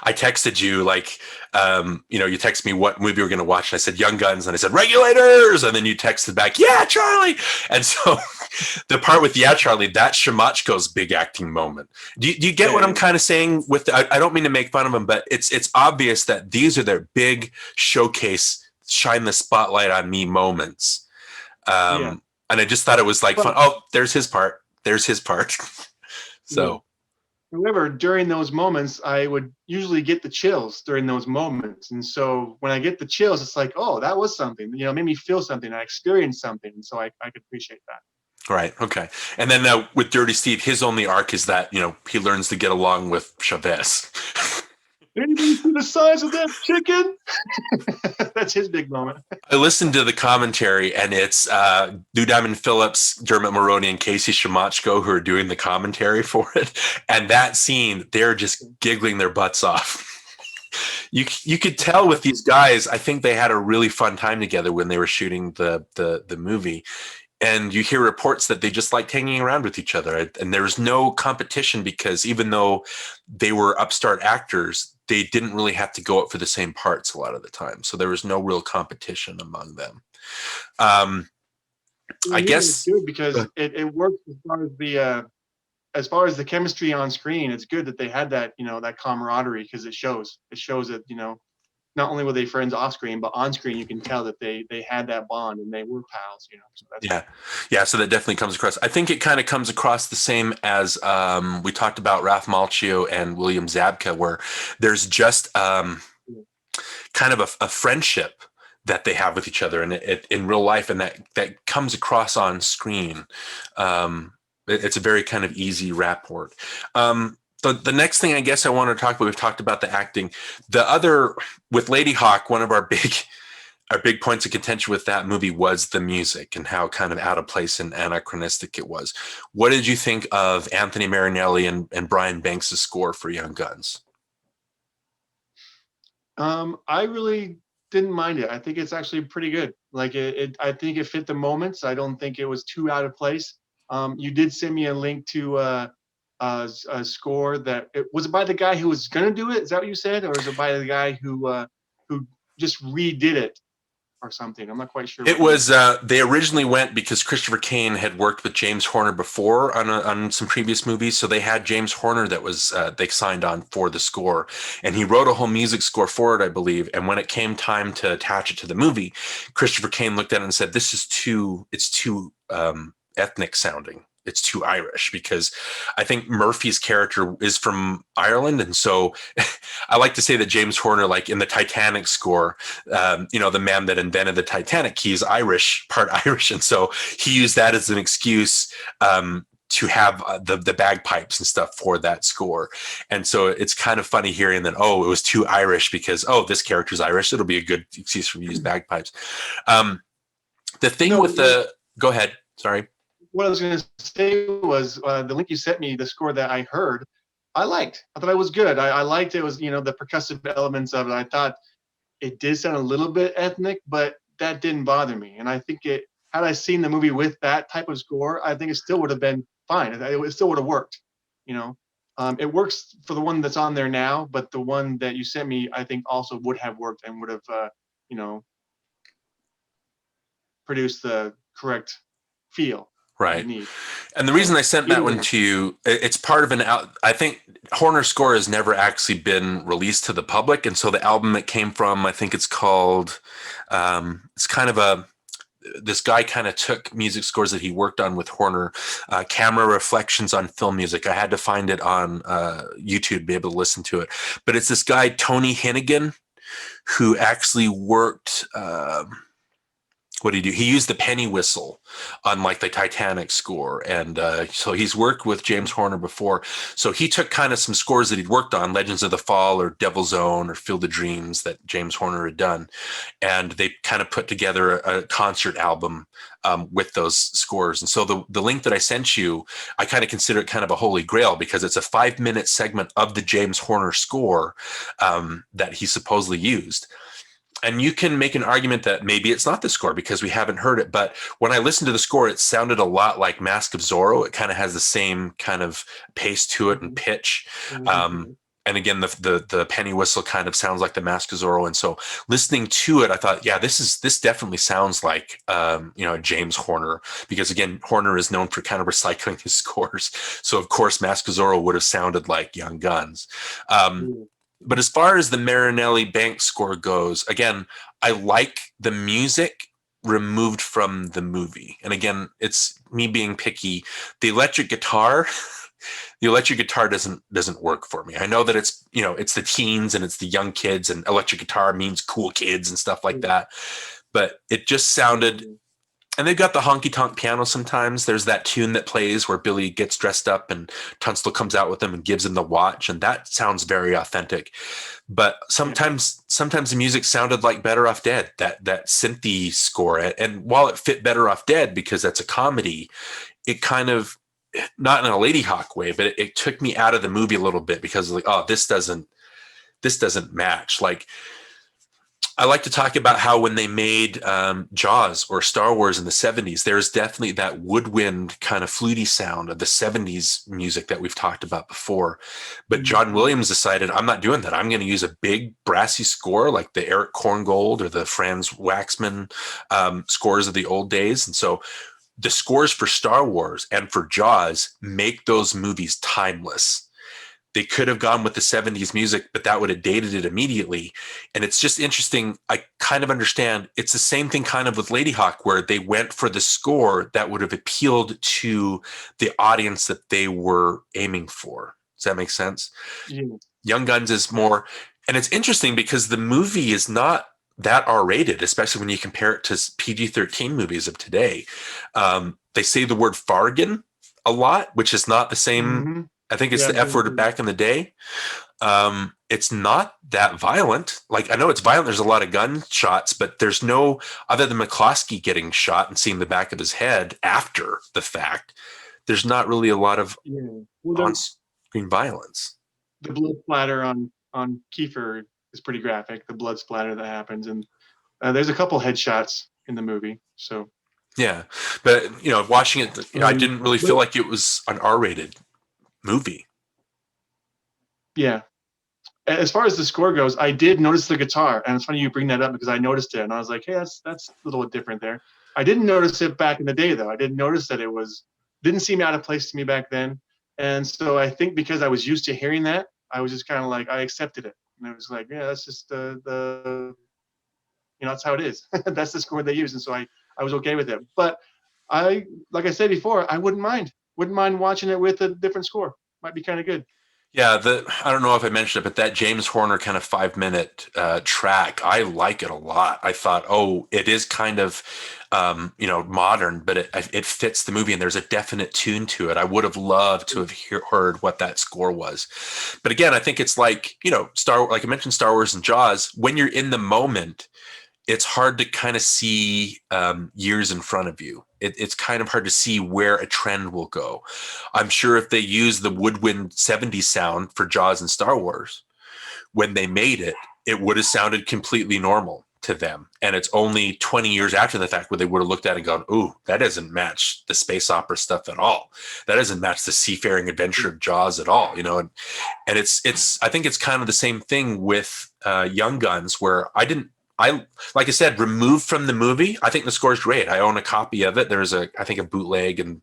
A: I texted you you texted me what movie we're going to watch. And I said, Young Guns. And I said, Regulators. And then you texted back, yeah, Charlie. And so the part with, yeah, Charlie, that's Shamachko's big acting moment. Do you get what I'm kind of saying with, I don't mean to make fun of him, but it's obvious that these are their big showcase, shine the spotlight on me moments. And I just thought it was like fun. Oh, there's his part. There's his part. So.
B: However, during those moments, I would usually get the chills during those moments. And so when I get the chills, it's like, oh, that was something, made me feel something. I experienced something. And so I could appreciate that.
A: Right. Okay. And then with Dirty Steve, his only arc is that, he learns to get along with Chavez.
B: Anybody see the size of that chicken? That's his big moment.
A: I listened to the commentary, and it's Lou Diamond Phillips, Dermot Mulroney, and Casey Shimochko who are doing the commentary for it. And that scene, they're just giggling their butts off. You could tell with these guys, I think they had a really fun time together when they were shooting the movie. And you hear reports that they just liked hanging around with each other. And there was no competition because even though they were upstart actors, they didn't really have to go up for the same parts a lot of the time. So there was no real competition among them. I guess
B: it's good because it works as far as the chemistry on screen. It's good that they had that, that camaraderie, because it shows that, not only were they friends off screen, but on screen you can tell that they had that bond and they were pals. So that's
A: yeah. So that definitely comes across. I think it kind of comes across the same as we talked about Ralph Macchio and William Zabka, where there's just kind of a friendship that they have with each other and in real life, and that comes across on screen. It's a very kind of easy rapport. The next thing I guess I want to talk about, we've talked about the acting. The other, with Ladyhawke, one of our big points of contention with that movie was the music and how kind of out of place and anachronistic it was. What did you think of Anthony Marinelli and Brian Banks' score for Young Guns?
B: I really didn't mind it. I think it's actually pretty good. Like I think it fit the moments. I don't think it was too out of place. You did send me a link to a score that was it by the guy who was going to do it? Is that what you said? Or is it by the guy who just redid it or something? I'm not quite sure.
A: It was, they originally went because Christopher Cain had worked with James Horner before on some previous movies. So they had James Horner that was, they signed on for the score, and he wrote a whole music score for it, I believe. And when it came time to attach it to the movie, Christopher Cain looked at it and said, it's too ethnic sounding. It's too Irish, because I think Murphy's character is from Ireland. And so I like to say that James Horner, like in the Titanic score, the man that invented the Titanic, he's Irish, part Irish. And so he used that as an excuse to have the bagpipes and stuff for that score. And so it's kind of funny hearing that, it was too Irish because, this character's Irish. It'll be a good excuse for me to use bagpipes. Go ahead. Sorry.
B: What I was going to say was the link you sent me, the score that I heard, I liked. I thought it was good. I liked it. It was, the percussive elements of it. I thought it did sound a little bit ethnic, but that didn't bother me. And I think had I seen the movie with that type of score, I think it still would have been fine. It still would have worked. It works for the one that's on there now, but the one that you sent me, I think also would have worked and would have, produced the correct feel.
A: Right. And the reason I sent that one to you, it's part of I think Horner's score has never actually been released to the public. And so the album it came from, I think it's called, it's kind of this guy kind of took music scores that he worked on with Horner, Camera Reflections on Film Music. I had to find it on YouTube to be able to listen to it. But it's this guy, Tony Hinnigan, who actually worked... what did he do? He used the penny whistle on like the Titanic score. And so he's worked with James Horner before. So he took kind of some scores that he'd worked on, Legends of the Fall or Devil's Own or Field of Dreams that James Horner had done. And they kind of put together a concert album with those scores. And so the link that I sent you, I kind of consider it kind of a holy grail because it's a 5-minute segment of the James Horner score that he supposedly used. And you can make an argument that maybe it's not the score because we haven't heard it. But when I listened to the score, it sounded a lot like Mask of Zorro. It kind of has the same kind of pace to it and pitch. And again, the penny whistle kind of sounds like the Mask of Zorro. And so listening to it, I thought, yeah, this definitely sounds like, James Horner, because again, Horner is known for kind of recycling his scores. So of course, Mask of Zorro would have sounded like Young Guns. But as far as the Marinelli Banks score goes, again, I like the music. removed from the movie. And again, it's me being picky. The electric guitar doesn't work for me. I know that it's, you know, it's the teens and it's the young kids, and electric guitar means cool kids and stuff like that. But it just sounded, and they've got the honky tonk piano sometimes. There's that tune that plays where Billy gets dressed up and Tunstall comes out with him and gives him the watch, and that sounds very authentic. But sometimes the music sounded like Better Off Dead, that synthy score. And while it fit Better Off Dead because that's a comedy, it kind of, not in a Ladyhawke way, but it took me out of the movie a little bit because like, oh, this doesn't match. Like, I like to talk about how when they made Jaws or Star Wars in the 70s, there's definitely that woodwind kind of fluty sound of the 70s music that we've talked about before. But John Williams decided, I'm not doing that. I'm going to use a big brassy score like the Eric Korngold or the Franz Waxman scores of the old days. And so the scores for Star Wars and for Jaws make those movies timeless. They could have gone with the 70s music, but that would have dated it immediately. And it's just interesting. I kind of understand. It's the same thing kind of with Ladyhawke, where they went for the score that would have appealed to the audience that they were aiming for. Does that make sense?
B: Yeah.
A: Young Guns is more, and it's interesting because the movie is not that R-rated, especially when you compare it to PG-13 movies of today. They say the word fargan a lot, which is not the same.
B: Mm-hmm.
A: I think it's the F word back in the day. It's not that violent. Like, I know it's violent. There's a lot of gunshots, but there's no, other than McCloskey getting shot and seeing the back of his head after the fact, there's not really a lot of on-screen violence.
B: The blood splatter on Kiefer is pretty graphic. The blood splatter that happens, and there's a couple headshots in the movie. So
A: yeah, but you know, watching it, you know, I didn't really feel like it was an R-rated movie.
B: Yeah. As far as the score goes, I did notice the guitar, and it's funny you bring that up because I noticed it, and I was like, hey, that's a little bit different there. I didn't notice it back in the day, though. I didn't notice that didn't seem out of place to me back then. And so I think because I was used to hearing that, I was just kind of like, I accepted it. And I was like, yeah, that's just that's how it is. That's the score they use. And so I was okay with it. But like I said before, I wouldn't mind watching it with a different score. Might be kind of good.
A: Yeah, I don't know if I mentioned it, but that James Horner kind of 5-minute track, I like it a lot. I thought, oh, it is kind of, modern, but it fits the movie, and there's a definite tune to it. I would have loved to have heard what that score was. But again, I think it's like, like I mentioned, Star Wars and Jaws, when you're in the moment, it's hard to kind of see years in front of you. It's kind of hard to see where a trend will go. I'm sure if they use the woodwind 70s sound for Jaws and Star Wars, when they made it, it would have sounded completely normal to them. And it's only 20 years after the fact where they would have looked at it and gone, ooh, that doesn't match the space opera stuff at all. That doesn't match the seafaring adventure of Jaws at all, And it's I think it's kind of the same thing with Young Guns, where like I said, removed from the movie, I think the score is great. I own a copy of it. There's I think a bootleg, and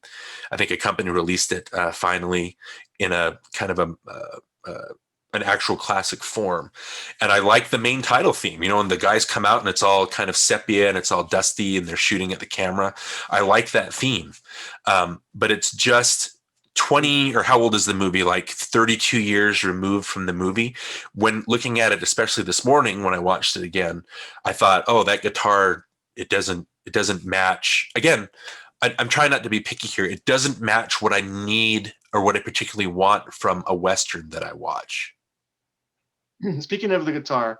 A: I think a company released it finally in a kind of an actual classic form. And I like the main title theme, and the guys come out and it's all kind of sepia and it's all dusty and they're shooting at the camera. I like that theme. But it's just 20, or how old is the movie? Like 32 years removed from the movie. When looking at it, especially this morning when I watched it again, I thought, oh, that guitar, it doesn't match. Again, I'm trying not to be picky here. It doesn't match what I need or what I particularly want from a Western that I watch.
B: Speaking of the guitar,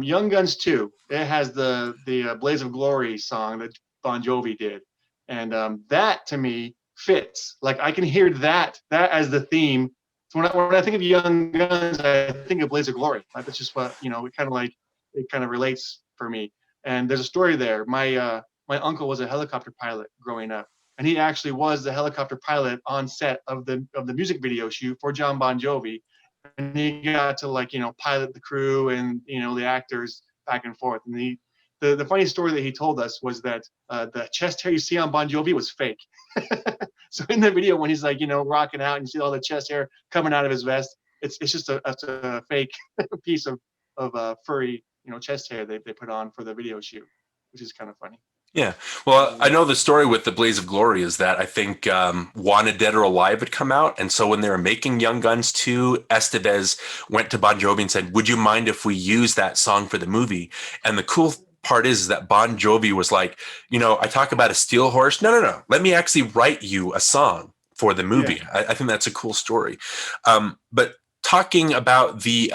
B: Young Guns 2, it has the Blaze of Glory song that Bon Jovi did. And that to me fits. Like, I can hear that as the theme. So when I think of Young Guns, I think of Blaze of Glory. That's just what, it kind of relates for me. And there's a story there. My uncle was a helicopter pilot growing up, and he actually was the helicopter pilot on set of the music video shoot for John Bon Jovi. And he got to pilot the crew and the actors back and forth. And the funny story that he told us was that the chest hair you see on Bon Jovi was fake. So in the video when he's rocking out and you see all the chest hair coming out of his vest, it's just a fake piece of furry chest hair they put on for the video shoot, which is kind of funny.
A: Yeah. Well, I know the story with the Blaze of Glory is that I think Wanted Dead or Alive had come out. And so when they were making Young Guns 2, Estevez went to Bon Jovi and said, would you mind if we use that song for the movie? And the cool part is that Bon Jovi was like, I talk about a steel horse. No. Let me actually write you a song for the movie.
B: Yeah.
A: I think that's a cool story. But talking about the...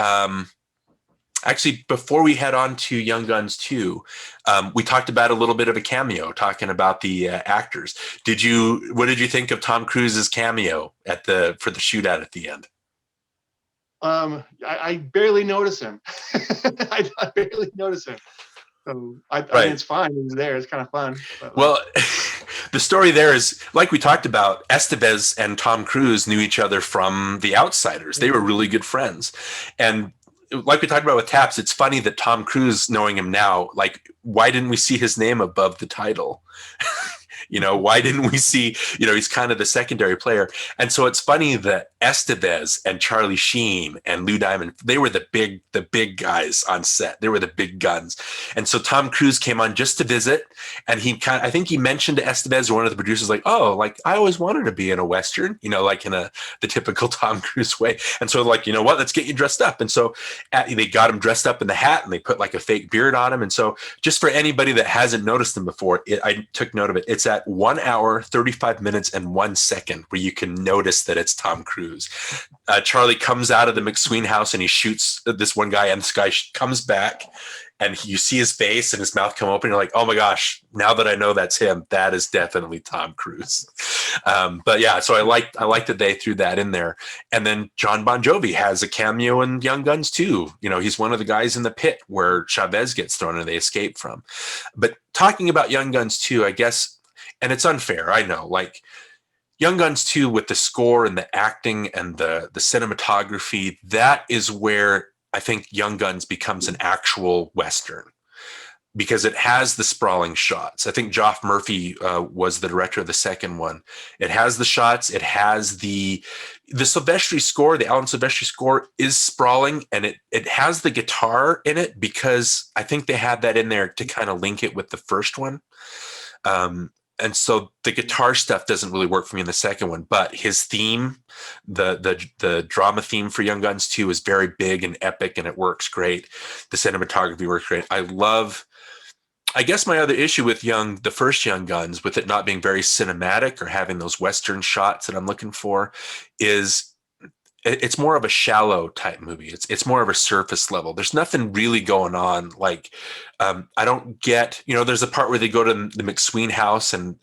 A: Actually, before we head on to Young Guns 2, we talked about a little bit of a cameo, talking about the actors. What did you think of Tom Cruise's cameo for the shootout at the end?
B: I barely notice him. I barely notice him. So I think it's fine. He's there. It's kind of fun. But
A: well, the story there is, like we talked about, Estevez and Tom Cruise knew each other from The Outsiders. They were really good friends. And like we talked about with Taps, it's funny that Tom Cruise, knowing him now, like, why didn't we see his name above the title? Why didn't we see, he's kind of the secondary player. And so it's funny that Estevez and Charlie Sheen and Lou Diamond, they were the big guys on set. They were the big guns. And so Tom Cruise came on just to visit. And I think he mentioned to Estevez or one of the producers, like, oh, like, I always wanted to be in a Western, like in the typical Tom Cruise way. And so like, you know what, let's get you dressed up. And so they got him dressed up in the hat and they put like a fake beard on him. And so just for anybody that hasn't noticed him before, I took note of it. It's at 1 hour, 35 minutes and 1 second where you can notice that it's Tom Cruise. Charlie comes out of the McSween house and he shoots this one guy, and this guy comes back and you see his face and his mouth come open. You're like, oh my gosh, now that I know that's him, that is definitely Tom Cruise. But yeah, so I like that they threw that in there. And then John Bon Jovi has a cameo in Young Guns 2. He's one of the guys in the pit where Chavez gets thrown and they escape from. But talking about Young Guns 2, I guess, and it's unfair, I know, like Young Guns 2 with the score and the acting and the cinematography, that is where I think Young Guns becomes an actual Western, because it has the sprawling shots. I think Geoff Murphy was the director of the second one. It has the shots. It has the Silvestri score. The Alan Silvestri score is sprawling, and it has the guitar in it because I think they had that in there to kind of link it with the first one. And so the guitar stuff doesn't really work for me in the second one, but his theme, the drama theme for Young Guns 2 is very big and epic, and it works great. The cinematography works great. I guess my other issue with the first Young Guns, with it not being very cinematic or having those Western shots that I'm looking for, is it's more of a shallow type movie. It's more of a surface level. There's nothing really going on. Like, I don't get, there's a part where they go to the McSween house and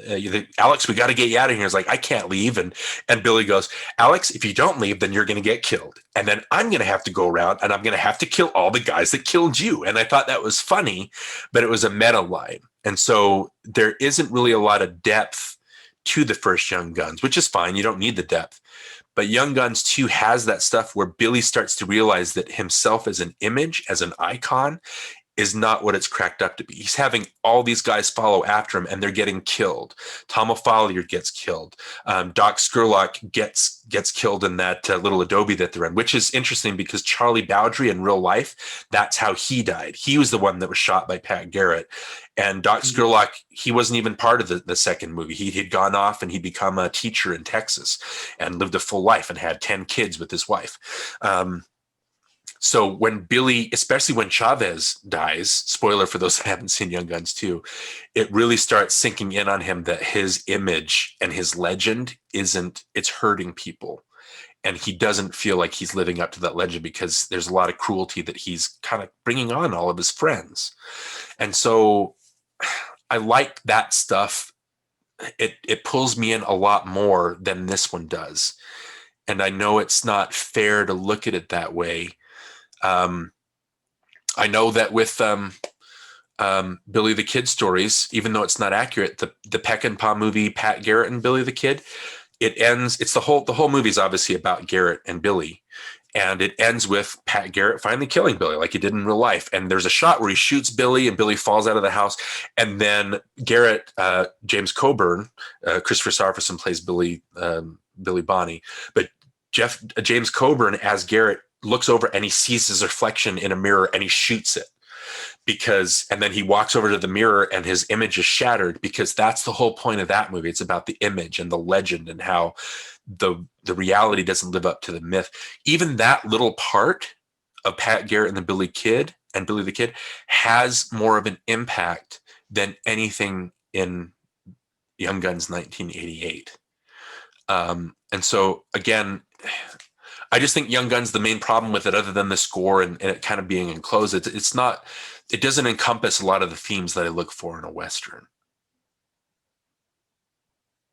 A: Alex, we got to get you out of here. It's like, I can't leave. And Billy goes, Alex, if you don't leave, then you're going to get killed. And then I'm going to have to go around and I'm going to have to kill all the guys that killed you. And I thought that was funny, but it was a meta line. And so there isn't really a lot of depth to the first Young Guns, which is fine. You don't need the depth. But Young Guns 2 has that stuff where Billy starts to realize that himself as an image, as an icon, is not what it's cracked up to be. He's having all these guys follow after him, and they're getting killed. Tom O'Falliour gets killed. Doc Scurlock gets killed in that little adobe that they're in, which is interesting because Charlie Bowdry in real life, that's how he died. He was the one that was shot by Pat Garrett. And Doc Scurlock, he wasn't even part of the second movie. He had gone off and he'd become a teacher in Texas and lived a full life and had 10 kids with his wife. So when Billy, especially when Chavez dies, spoiler for those that haven't seen Young Guns 2, it really starts sinking in on him that his image and his legend it's hurting people. And he doesn't feel like he's living up to that legend because there's a lot of cruelty that he's kind of bringing on all of his friends. And so I like that stuff. It pulls me in a lot more than this one does. And I know it's not fair to look at it that way. I know that with Billy the Kid stories, even though it's not accurate, the Peck and Paw movie, Pat Garrett and Billy the Kid, it ends. It's the whole movie is obviously about Garrett and Billy, and it ends with Pat Garrett finally killing Billy like he did in real life. And there's a shot where he shoots Billy and Billy falls out of the house, and then Garrett, James Coburn, Christopher Sarferson plays Billy Bonney, but James Coburn as Garrett looks over and he sees his reflection in a mirror and he shoots it. and then he walks over to the mirror and his image is shattered, because that's the whole point of that movie. It's about the image and the legend and how the reality doesn't live up to the myth. Even that little part of Pat Garrett and Billy the Kid has more of an impact than anything in Young Guns 1988. And so again, I just think Young Guns, the main problem with it, other than the score and it kind of being enclosed, it doesn't encompass a lot of the themes that I look for in a Western.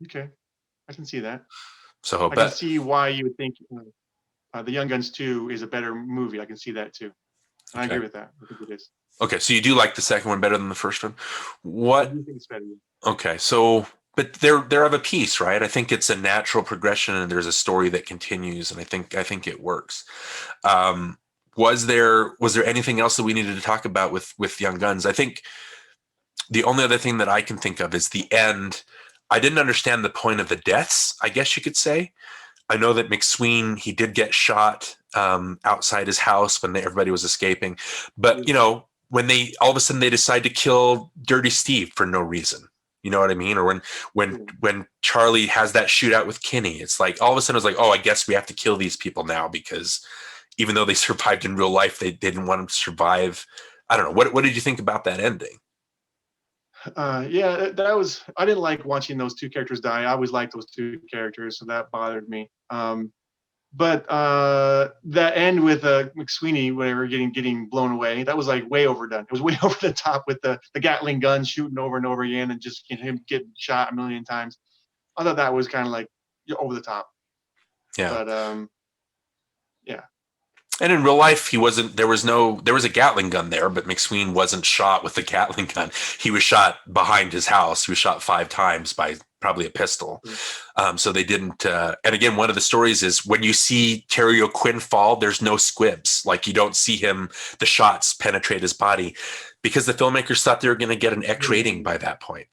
B: Okay, I can see that.
A: So,
B: I can see why you would think the Young Guns 2 is a better movie. I can see that too. And I agree with that. I think it is.
A: Okay, so you do like the second one better than the first one? What?
B: I do think it's better.
A: Okay, so but they're of a piece, right? I think it's a natural progression, and there's a story that continues, and I think it works. Was there anything else that we needed to talk about with Young Guns? I think the only other thing that I can think of is the end. I didn't understand the point of the deaths, I guess you could say. I know that McSween, he did get shot outside his house when everybody was escaping, but when they all of a sudden they decide to kill Dirty Steve for no reason. You know what I mean? Or when Charlie has that shootout with Kinney, it's like all of a sudden it's like, oh, I guess we have to kill these people now, because even though they survived in real life, they didn't want them to survive. I don't know. What did you think about that ending?
B: Yeah, I didn't like watching those two characters die. I always liked those two characters, so that bothered me. But that end with McSweeney, whatever, getting blown away, that was like way overdone. It was way over the top with the Gatling gun shooting over and over again, and just him getting shot a million times. I thought that was kind of like over the top.
A: Yeah.
B: But yeah.
A: And in real life, there was a Gatling gun there, but McSween wasn't shot with the Gatling gun. He was shot behind his house. He was shot 5 times by probably a pistol. So they didn't. And again, one of the stories is when you see Terry O'Quinn fall, there's no squibs. Like you don't see the shots penetrate his body, because the filmmakers thought they were going to get an X rating by that point,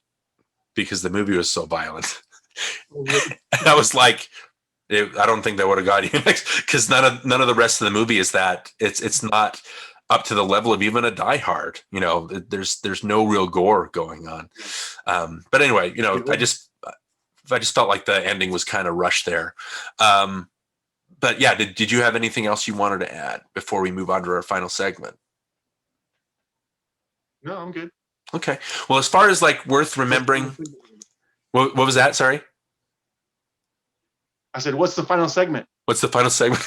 A: because the movie was so violent. And I was like, I don't think that would have got you, because none of the rest of the movie is that. It's not up to the level of even a Die Hard. There's no real gore going on. But anyway, I just felt like the ending was kind of rushed there. But yeah, did you have anything else you wanted to add before we move on to our final segment?
B: No, I'm good.
A: Okay. Well, as far as like worth remembering, what was that? Sorry.
B: I said, what's the final segment?
A: What's the final segment?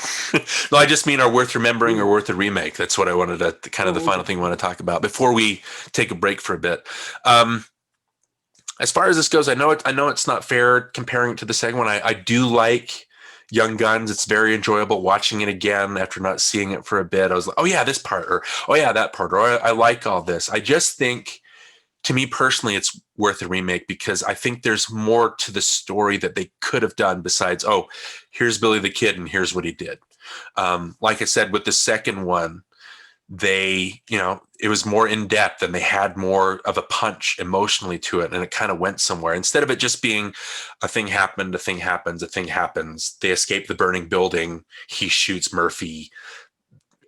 A: No, I just mean our worth remembering or worth a remake. That's what I wanted to kind of the final thing I want to talk about before we take a break for a bit. As far as this goes, I know it's not fair comparing it to the second one. I do like Young Guns. It's very enjoyable watching it again after not seeing it for a bit. I was like, oh yeah, this part, or oh yeah, that part, or I like all this. I just think, to me personally, it's worth a remake, because I think there's more to the story that they could have done besides, oh, here's Billy the Kid and here's what he did. Like I said, with the second one, it was more in depth and they had more of a punch emotionally to it, and it kind of went somewhere instead of it just being a thing happened, a thing happens, a thing happens. They escape the burning building. He shoots Murphy.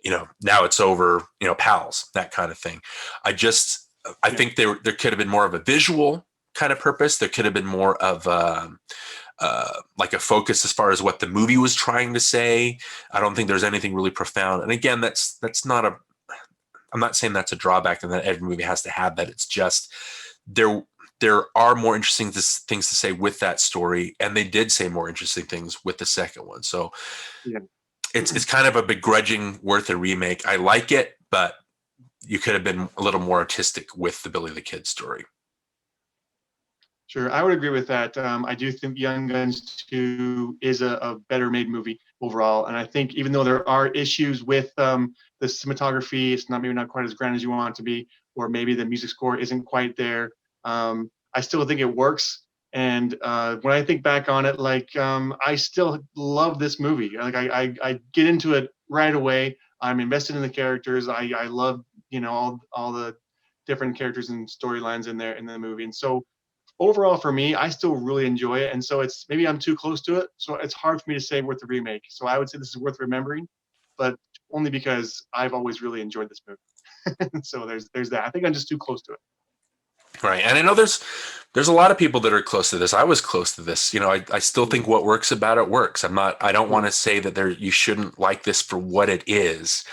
A: Now it's over. Pals, that kind of thing. I think there could have been more of a visual kind of purpose. There could have been more of like a focus as far as what the movie was trying to say. I don't think there's anything really profound. And again, that's not I'm not saying that's a drawback and that every movie has to have that. It's just there are more interesting things to say with that story, and they did say more interesting things with the second one. So it's kind of a begrudging worth a remake. I like it, but you could have been a little more artistic with the Billy the Kid story.
B: Sure, I would agree with that. I do think Young Guns 2 is a better made movie overall, and I think even though there are issues with the cinematography, it's maybe not quite as grand as you want it to be, or maybe the music score isn't quite there. I still think it works, and when I think back on it, I still love this movie. Like I get into it right away. I'm invested in the characters. I love all the different characters and storylines in there in the movie, and so overall for me, I still really enjoy it. And so maybe I'm too close to it, so it's hard for me to say worth the remake. So I would say this is worth remembering, but only because I've always really enjoyed this movie. So there's that. I think I'm just too close to it.
A: Right. And I know there's a lot of people that are close to this. I was close to this. I still think what works about it works. I don't want to say that you shouldn't like this for what it is.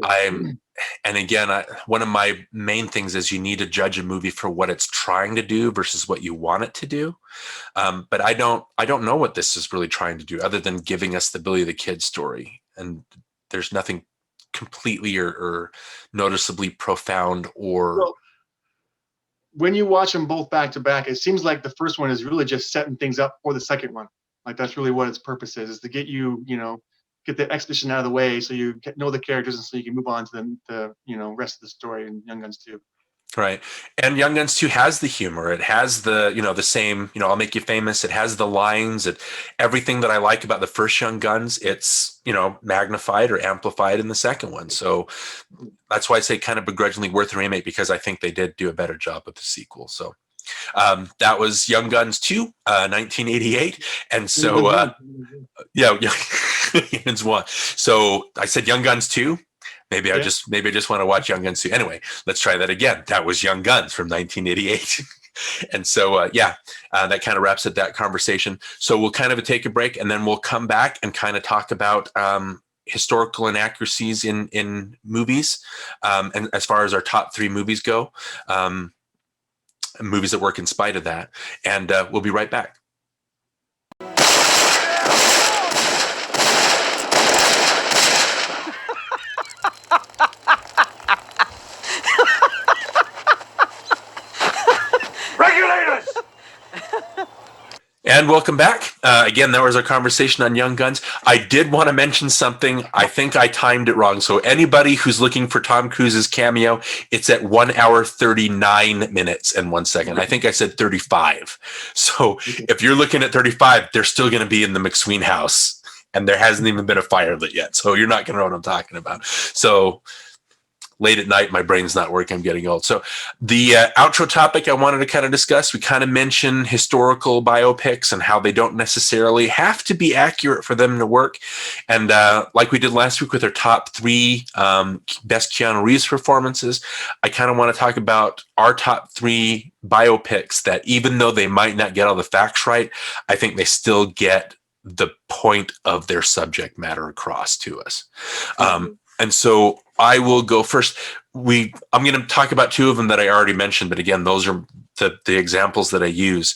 A: And again, one of my main things is you need to judge a movie for what it's trying to do versus what you want it to do. But I don't know what this is really trying to do other than giving us the Billy the Kid story. And there's nothing completely or noticeably profound or...
B: Well, when you watch them both back to back, it seems like the first one is really just setting things up for the second one. Like that's really what its purpose is to get you, get the exposition out of the way so you know the characters and so you can move on to the rest of the story in Young Guns 2.
A: Right. And Young Guns 2 has the humor. It has the same, I'll make you famous. It has the lines. Everything that I like about the first Young Guns, it's, magnified or amplified in the second one. So that's why I say kind of begrudgingly worth a remake, because I think they did do a better job with the sequel. So that was Young Guns 2, 1988. And so, Young Guns 1. So I said Young Guns 2. Maybe I just want to watch Young Guns 2. Anyway, let's try that again. That was Young Guns from 1988. And so, that kind of wraps up that conversation. So we'll kind of take a break and then we'll come back and kind of talk about historical inaccuracies in movies. And as far as our top 3 movies go, movies that work in spite of that. And we'll be right back.
D: Regulators!
A: And welcome back. Again, that was our conversation on Young Guns. I did want to mention something. I think I timed it wrong. So anybody who's looking for Tom Cruise's cameo, it's at 1 hour, 39 minutes and 1 second. I think I said 35. So if you're looking at 35, they're still going to be in the McSween house. And there hasn't even been a fire lit yet. So you're not going to know what I'm talking about. So late at night, my brain's not working. I'm getting old. So the outro topic I wanted to kind of discuss, we kind of mentioned historical biopics and how they don't necessarily have to be accurate for them to work. And like we did last week with our top 3 best Keanu Reeves performances, I kind of want to talk about our top 3 biopics that even though they might not get all the facts right, I think they still get the point of their subject matter across to us. And so I will go first. I'm going to talk about 2 of them that I already mentioned, but again, those are the examples that I use.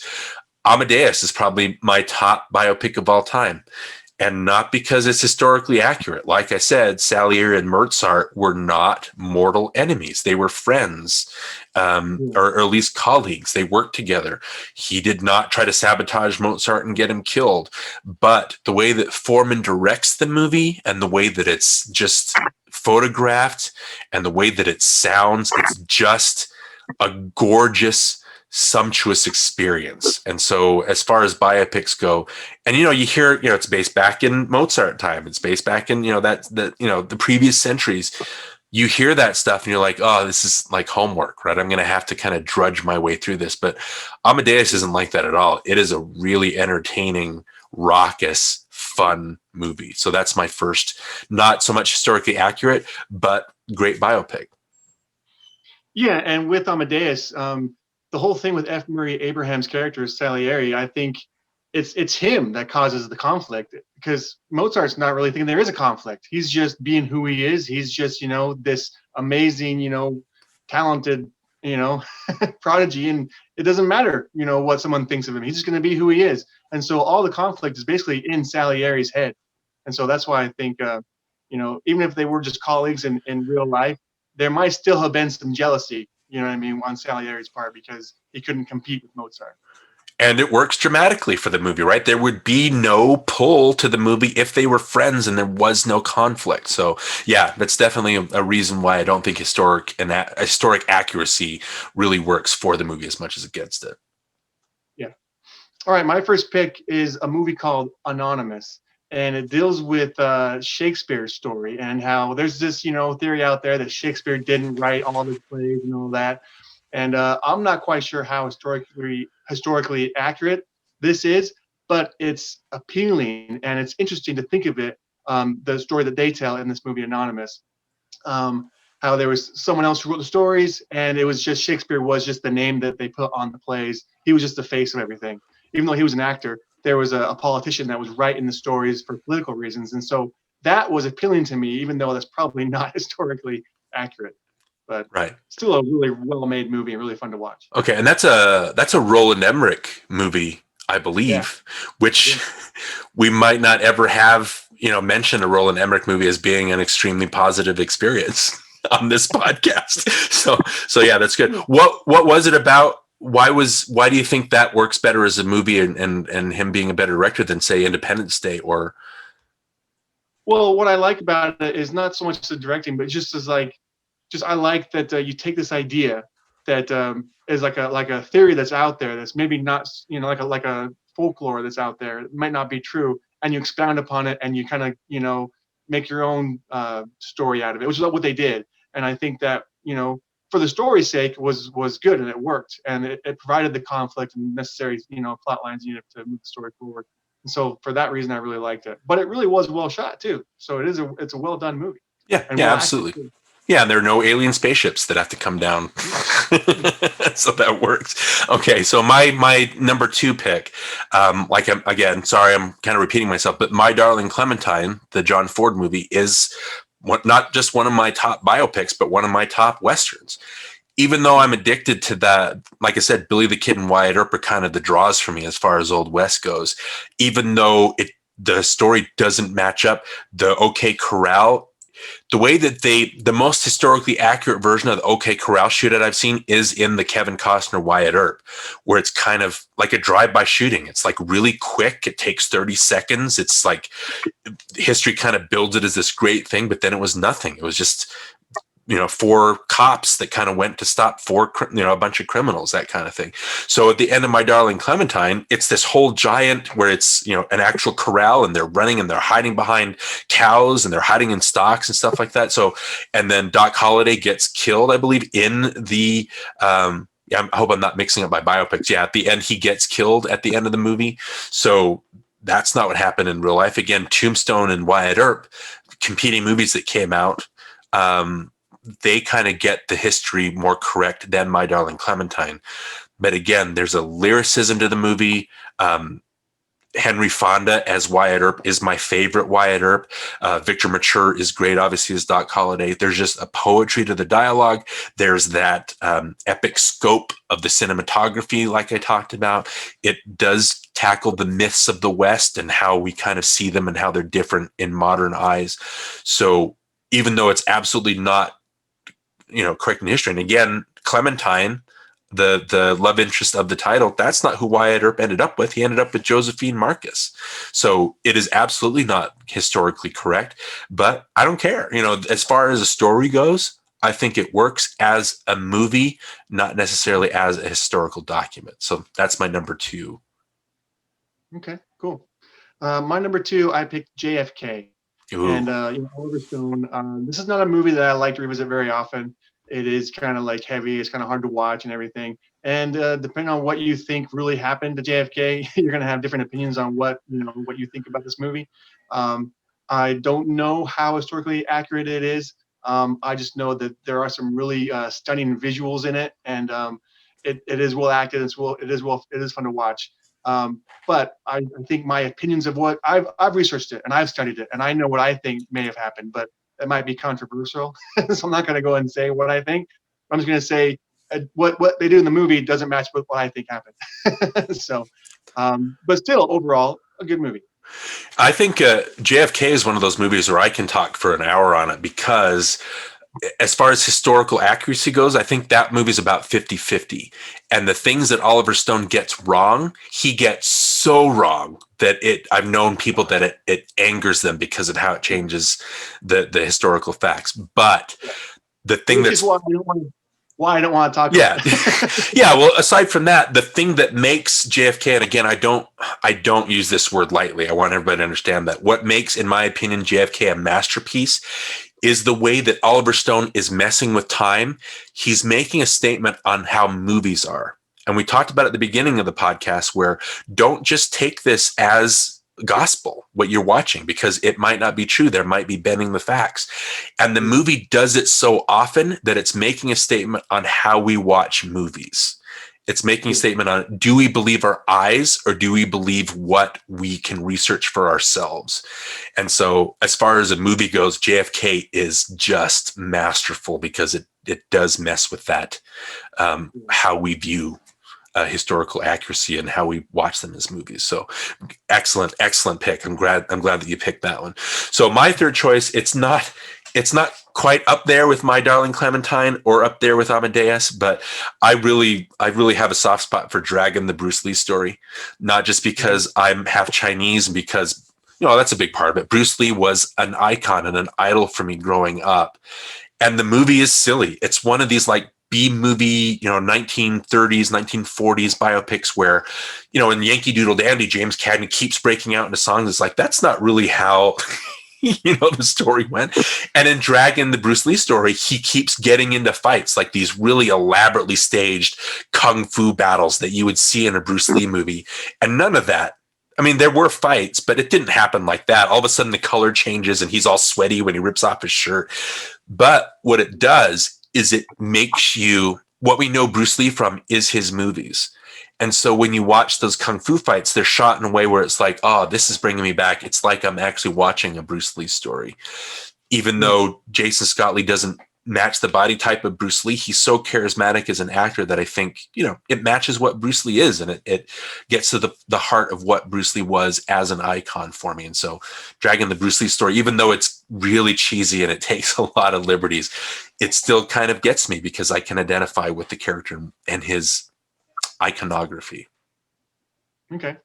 A: Amadeus is probably my top biopic of all time. And not because it's historically accurate. Like I said, Salieri and Mozart were not mortal enemies. They were friends, or at least colleagues. They worked together. He did not try to sabotage Mozart and get him killed. But the way that Foreman directs the movie and the way that it's just photographed and the way that it sounds, it's just a gorgeous, sumptuous experience. And so as far as biopics go, and you hear, it's based back in Mozart time, it's based back in the previous centuries. You hear that stuff and you're like, oh, this is like homework, right? I'm going to have to kind of drudge my way through this. But Amadeus isn't like that at all. It is a really entertaining, raucous, fun movie. So that's my first, not so much historically accurate, but great biopic.
B: Yeah, and with Amadeus, the whole thing with F. Murray Abraham's character, Salieri, I think it's him that causes the conflict, because Mozart's not really thinking there is a conflict. He's just being who he is. He's just, this amazing, talented, prodigy. And it doesn't matter, what someone thinks of him. He's just going to be who he is. And so all the conflict is basically in Salieri's head. And so that's why I think, even if they were just colleagues in real life, there might still have been some jealousy, on Salieri's part, because he couldn't compete with Mozart.
A: And it works dramatically for the movie, right? There would be no pull to the movie if they were friends and there was no conflict. So yeah, that's definitely a reason why I don't think historic accuracy really works for the movie as much as against it.
B: Yeah. All right. My first pick is a movie called Anonymous. And it deals with Shakespeare's story and how there's this, theory out there that Shakespeare didn't write all the plays and all that. And I'm not quite sure how historically accurate this is, but it's appealing and it's interesting to think of it the story that they tell in this movie, Anonymous. How there was someone else who wrote the stories, and it was just Shakespeare was just the name that they put on the plays. He was just the face of everything. Even though he was an actor, there was a politician that was writing the stories for political reasons. And so that was appealing to me, even though that's probably not historically accurate. But
A: Right.
B: still a really well-made movie and really fun to watch.
A: Okay, and that's a Roland Emmerich movie, I believe, which we might not ever have, mentioned a Roland Emmerich movie as being an extremely positive experience on this podcast. So yeah, that's good. What was it about? Why do you think that works better as a movie and him being a better director than, say, Independence Day or?
B: Well, what I like about it is not so much the directing, but I like that you take this idea that is like a theory that's out there that's maybe not, like a folklore that's out there. It might not be true, and you expound upon it and you kind of make your own story out of it, which is what they did. And I think that for the story's sake was good, and it worked, and it provided the conflict and necessary plot lines needed to move the story forward. And so for that reason, I really liked it. But it really was well shot too. So it's a well done movie.
A: Yeah,
B: And
A: yeah,
B: well
A: absolutely.
B: acted.
A: Yeah, and there are no alien spaceships that have to come down. So that works. Okay, so my number 2 pick, again, sorry, I'm kind of repeating myself, but My Darling Clementine, the John Ford movie, is not just one of my top biopics, but one of my top Westerns. Even though I'm addicted to that, like I said, Billy the Kid and Wyatt Earp are kind of the draws for me as far as Old West goes. Even though the story doesn't match up, the OK Corral, the way that the most historically accurate version of the OK Corral shootout I've seen is in the Kevin Costner Wyatt Earp, where it's kind of like a drive-by shooting. It's like really quick. It takes 30 seconds. It's like history kind of builds it as this great thing, but then it was nothing. It was just 4 cops that kind of went to stop a bunch of criminals, that kind of thing. So at the end of My Darling Clementine, it's this whole giant where it's, an actual corral, and they're running and they're hiding behind cows and they're hiding in stocks and stuff like that. So, and then Doc Holliday gets killed, I believe, in the, I hope I'm not mixing up my biopics. Yeah. At the end, he gets killed at the end of the movie. So that's not what happened in real life. Again, Tombstone and Wyatt Earp, competing movies that came out, they kind of get the history more correct than My Darling Clementine. But again, there's a lyricism to the movie. Henry Fonda as Wyatt Earp is my favorite Wyatt Earp. Victor Mature is great, obviously, as Doc Holliday. There's just a poetry to the dialogue. There's that epic scope of the cinematography, like I talked about. It does tackle the myths of the West and how we kind of see them and how they're different in modern eyes. So even though it's absolutely not correct in history. And again, Clementine, the love interest of the title, that's not who Wyatt Earp ended up with. He ended up with Josephine Marcus. So it is absolutely not historically correct, but I don't care. As far as a story goes, I think it works as a movie, not necessarily as a historical document. So that's my number 2.
B: Okay, cool. My number 2, I picked JFK.
A: Ooh.
B: And Oliver Stone. This is not a movie that I like to revisit very often. It is kind of like heavy. It's kind of hard to watch and everything. And depending on what you think really happened to JFK, you're going to have different opinions on what you think about this movie. I don't know how historically accurate it is. I just know that there are some really stunning visuals in it, and it is well acted. It is fun to watch. But I think my opinions of what I've researched it and I've studied it, and I know what I think may have happened, but that might be controversial. So I'm not going to go and say what I think. I'm just going to say what they do in the movie doesn't match with what I think happened. So, but still, overall, a good movie.
A: I think JFK is one of those movies where I can talk for an hour on it, because as far as historical accuracy goes, I think that movie's about 50-50. And the things that Oliver Stone gets wrong, he gets so wrong that I've known people that it angers them because of how it changes the historical facts. But the thing that's
B: why I don't want to talk about it.
A: Yeah. Well, aside from that, the thing that makes JFK, and again, I don't use this word lightly. I want everybody to understand that what makes, in my opinion, JFK a masterpiece is the way that Oliver Stone is messing with time. He's making a statement on how movies are. And we talked about at the beginning of the podcast, where don't just take this as gospel, what you're watching, because it might not be true. There might be bending the facts. And the movie does it so often that it's making a statement on how we watch movies. It's making a statement on, do we believe our eyes or do we believe what we can research for ourselves? And so as far as a movie goes, JFK is just masterful because it does mess with that, how we view historical accuracy and how we watch them as movies. So excellent pick. I'm glad that you picked that one. So my third choice, it's not quite up there with My Darling Clementine or up there with Amadeus, but I really have a soft spot for Dragon, the Bruce Lee story, not just because I'm half Chinese and because, that's a big part of it. Bruce Lee was an icon and an idol for me growing up. And the movie is silly. It's one of these like B-movie, 1930s, 1940s biopics where, in Yankee Doodle Dandy, James Cagney keeps breaking out into songs. It's like, that's not really how, the story went. And in Dragon, the Bruce Lee story, he keeps getting into fights, like these really elaborately staged kung fu battles that you would see in a Bruce Lee movie. And none of that. I mean, there were fights, but it didn't happen like that. All of a sudden the color changes and he's all sweaty when he rips off his shirt. But what it does is it makes you, what we know Bruce Lee from is his movies. And so when you watch those kung fu fights, they're shot in a way where it's like, oh, this is bringing me back. It's like I'm actually watching a Bruce Lee story. Even though Jason Scott Lee doesn't match the body type of Bruce Lee, he's so charismatic as an actor that I think, it matches what Bruce Lee is. And it gets to the heart of what Bruce Lee was as an icon for me. And so Dragon, the Bruce Lee story, even though it's really cheesy and it takes a lot of liberties, it still kind of gets me because I can identify with the character and his iconography.
B: Okay.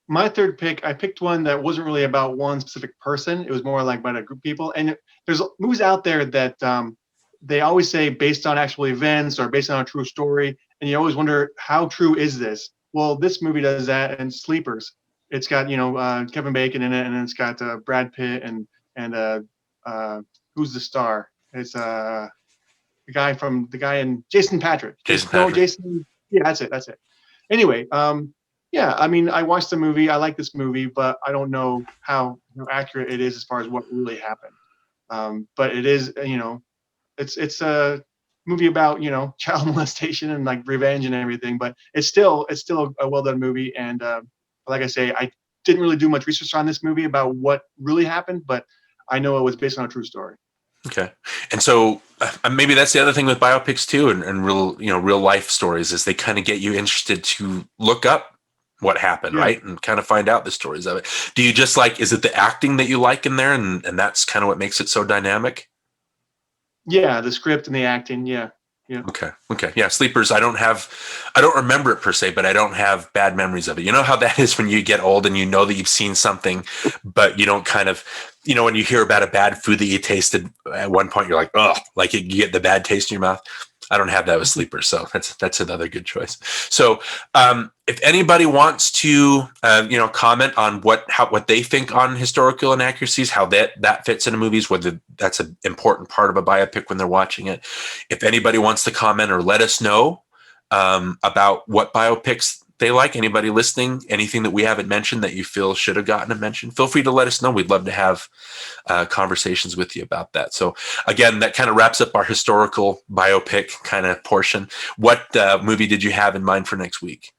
B: My third pick, I picked one that wasn't really about one specific person. It was more like about a group of people. And there's movies out there that they always say based on actual events or based on a true story. And you always wonder, how true is this? Well, this movie does that. And Sleepers, it's got, Kevin Bacon in it, and it's got Brad Pitt and who's the star? It's the guy in Jason Patrick. Yeah, that's it. Anyway, I mean, I watched the movie. I like this movie, but I don't know how accurate it is as far as what really happened. But it is, it's a movie about, child molestation and like revenge and everything. But it's still a well done movie. And like I say, I didn't really do much research on this movie about what really happened, but I know it was based on a true story.
A: Okay. And so maybe that's the other thing with biopics too, and real life stories, is they kind of get you interested to look up what happened, right? And kind of find out the stories of it. Do you just is it the acting that you like in there? And that's kind of what makes it so dynamic?
B: Yeah. The script and the acting. Yeah. Yeah.
A: Okay. Yeah. Sleepers. I don't remember it per se, but I don't have bad memories of it. You know how that is when you get old and you know that you've seen something, but you don't kind of, when you hear about a bad food that you tasted at one point, you're like, oh, like you get the bad taste in your mouth. I don't have that with Sleepers. So that's another good choice. So if anybody wants to, comment on what they think on historical inaccuracies, how that fits into movies, whether that's an important part of a biopic when they're watching it. If anybody wants to comment or let us know about what biopics they like, anybody listening, anything that we haven't mentioned that you feel should have gotten a mention, feel free to let us know. We'd love to have conversations with you about that. So again, that kind of wraps up our historical biopic kind of portion. What movie did you have in mind for next week?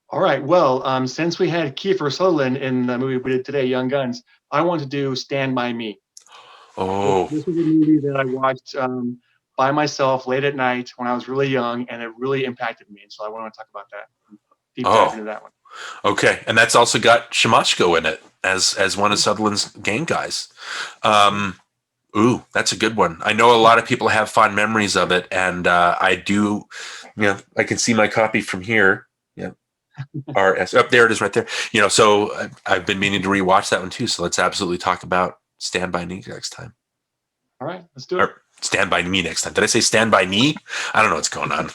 B: All right. Well, since we had Kiefer Sutherland in the movie we did today, Young Guns, I want to do Stand By Me.
A: Oh.
B: This was a movie that I watched by myself late at night when I was really young, and it really impacted me. And so I want to talk about that. Deep dive into that one.
A: Okay. And that's also got Shimashko in it as one of Sutherland's gang guys. Ooh, that's a good one. I know a lot of people have fond memories of it, and I do, I can see my copy from here. Yeah. RS. Up there it is right there. So I've been meaning to rewatch that one too. So let's absolutely talk about Stand By Me next time.
B: All right, let's do it.
A: Or Stand By Me next time. Did I say Stand By Me? I don't know what's going on.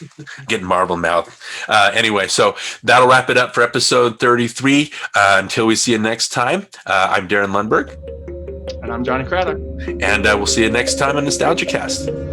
A: Getting marble mouth. Anyway, so that'll wrap it up for episode 33. Until we see you next time, I'm Darin Lundberg.
B: And I'm Johnny Craddock.
A: And we'll see you next time on NostalgiaCast.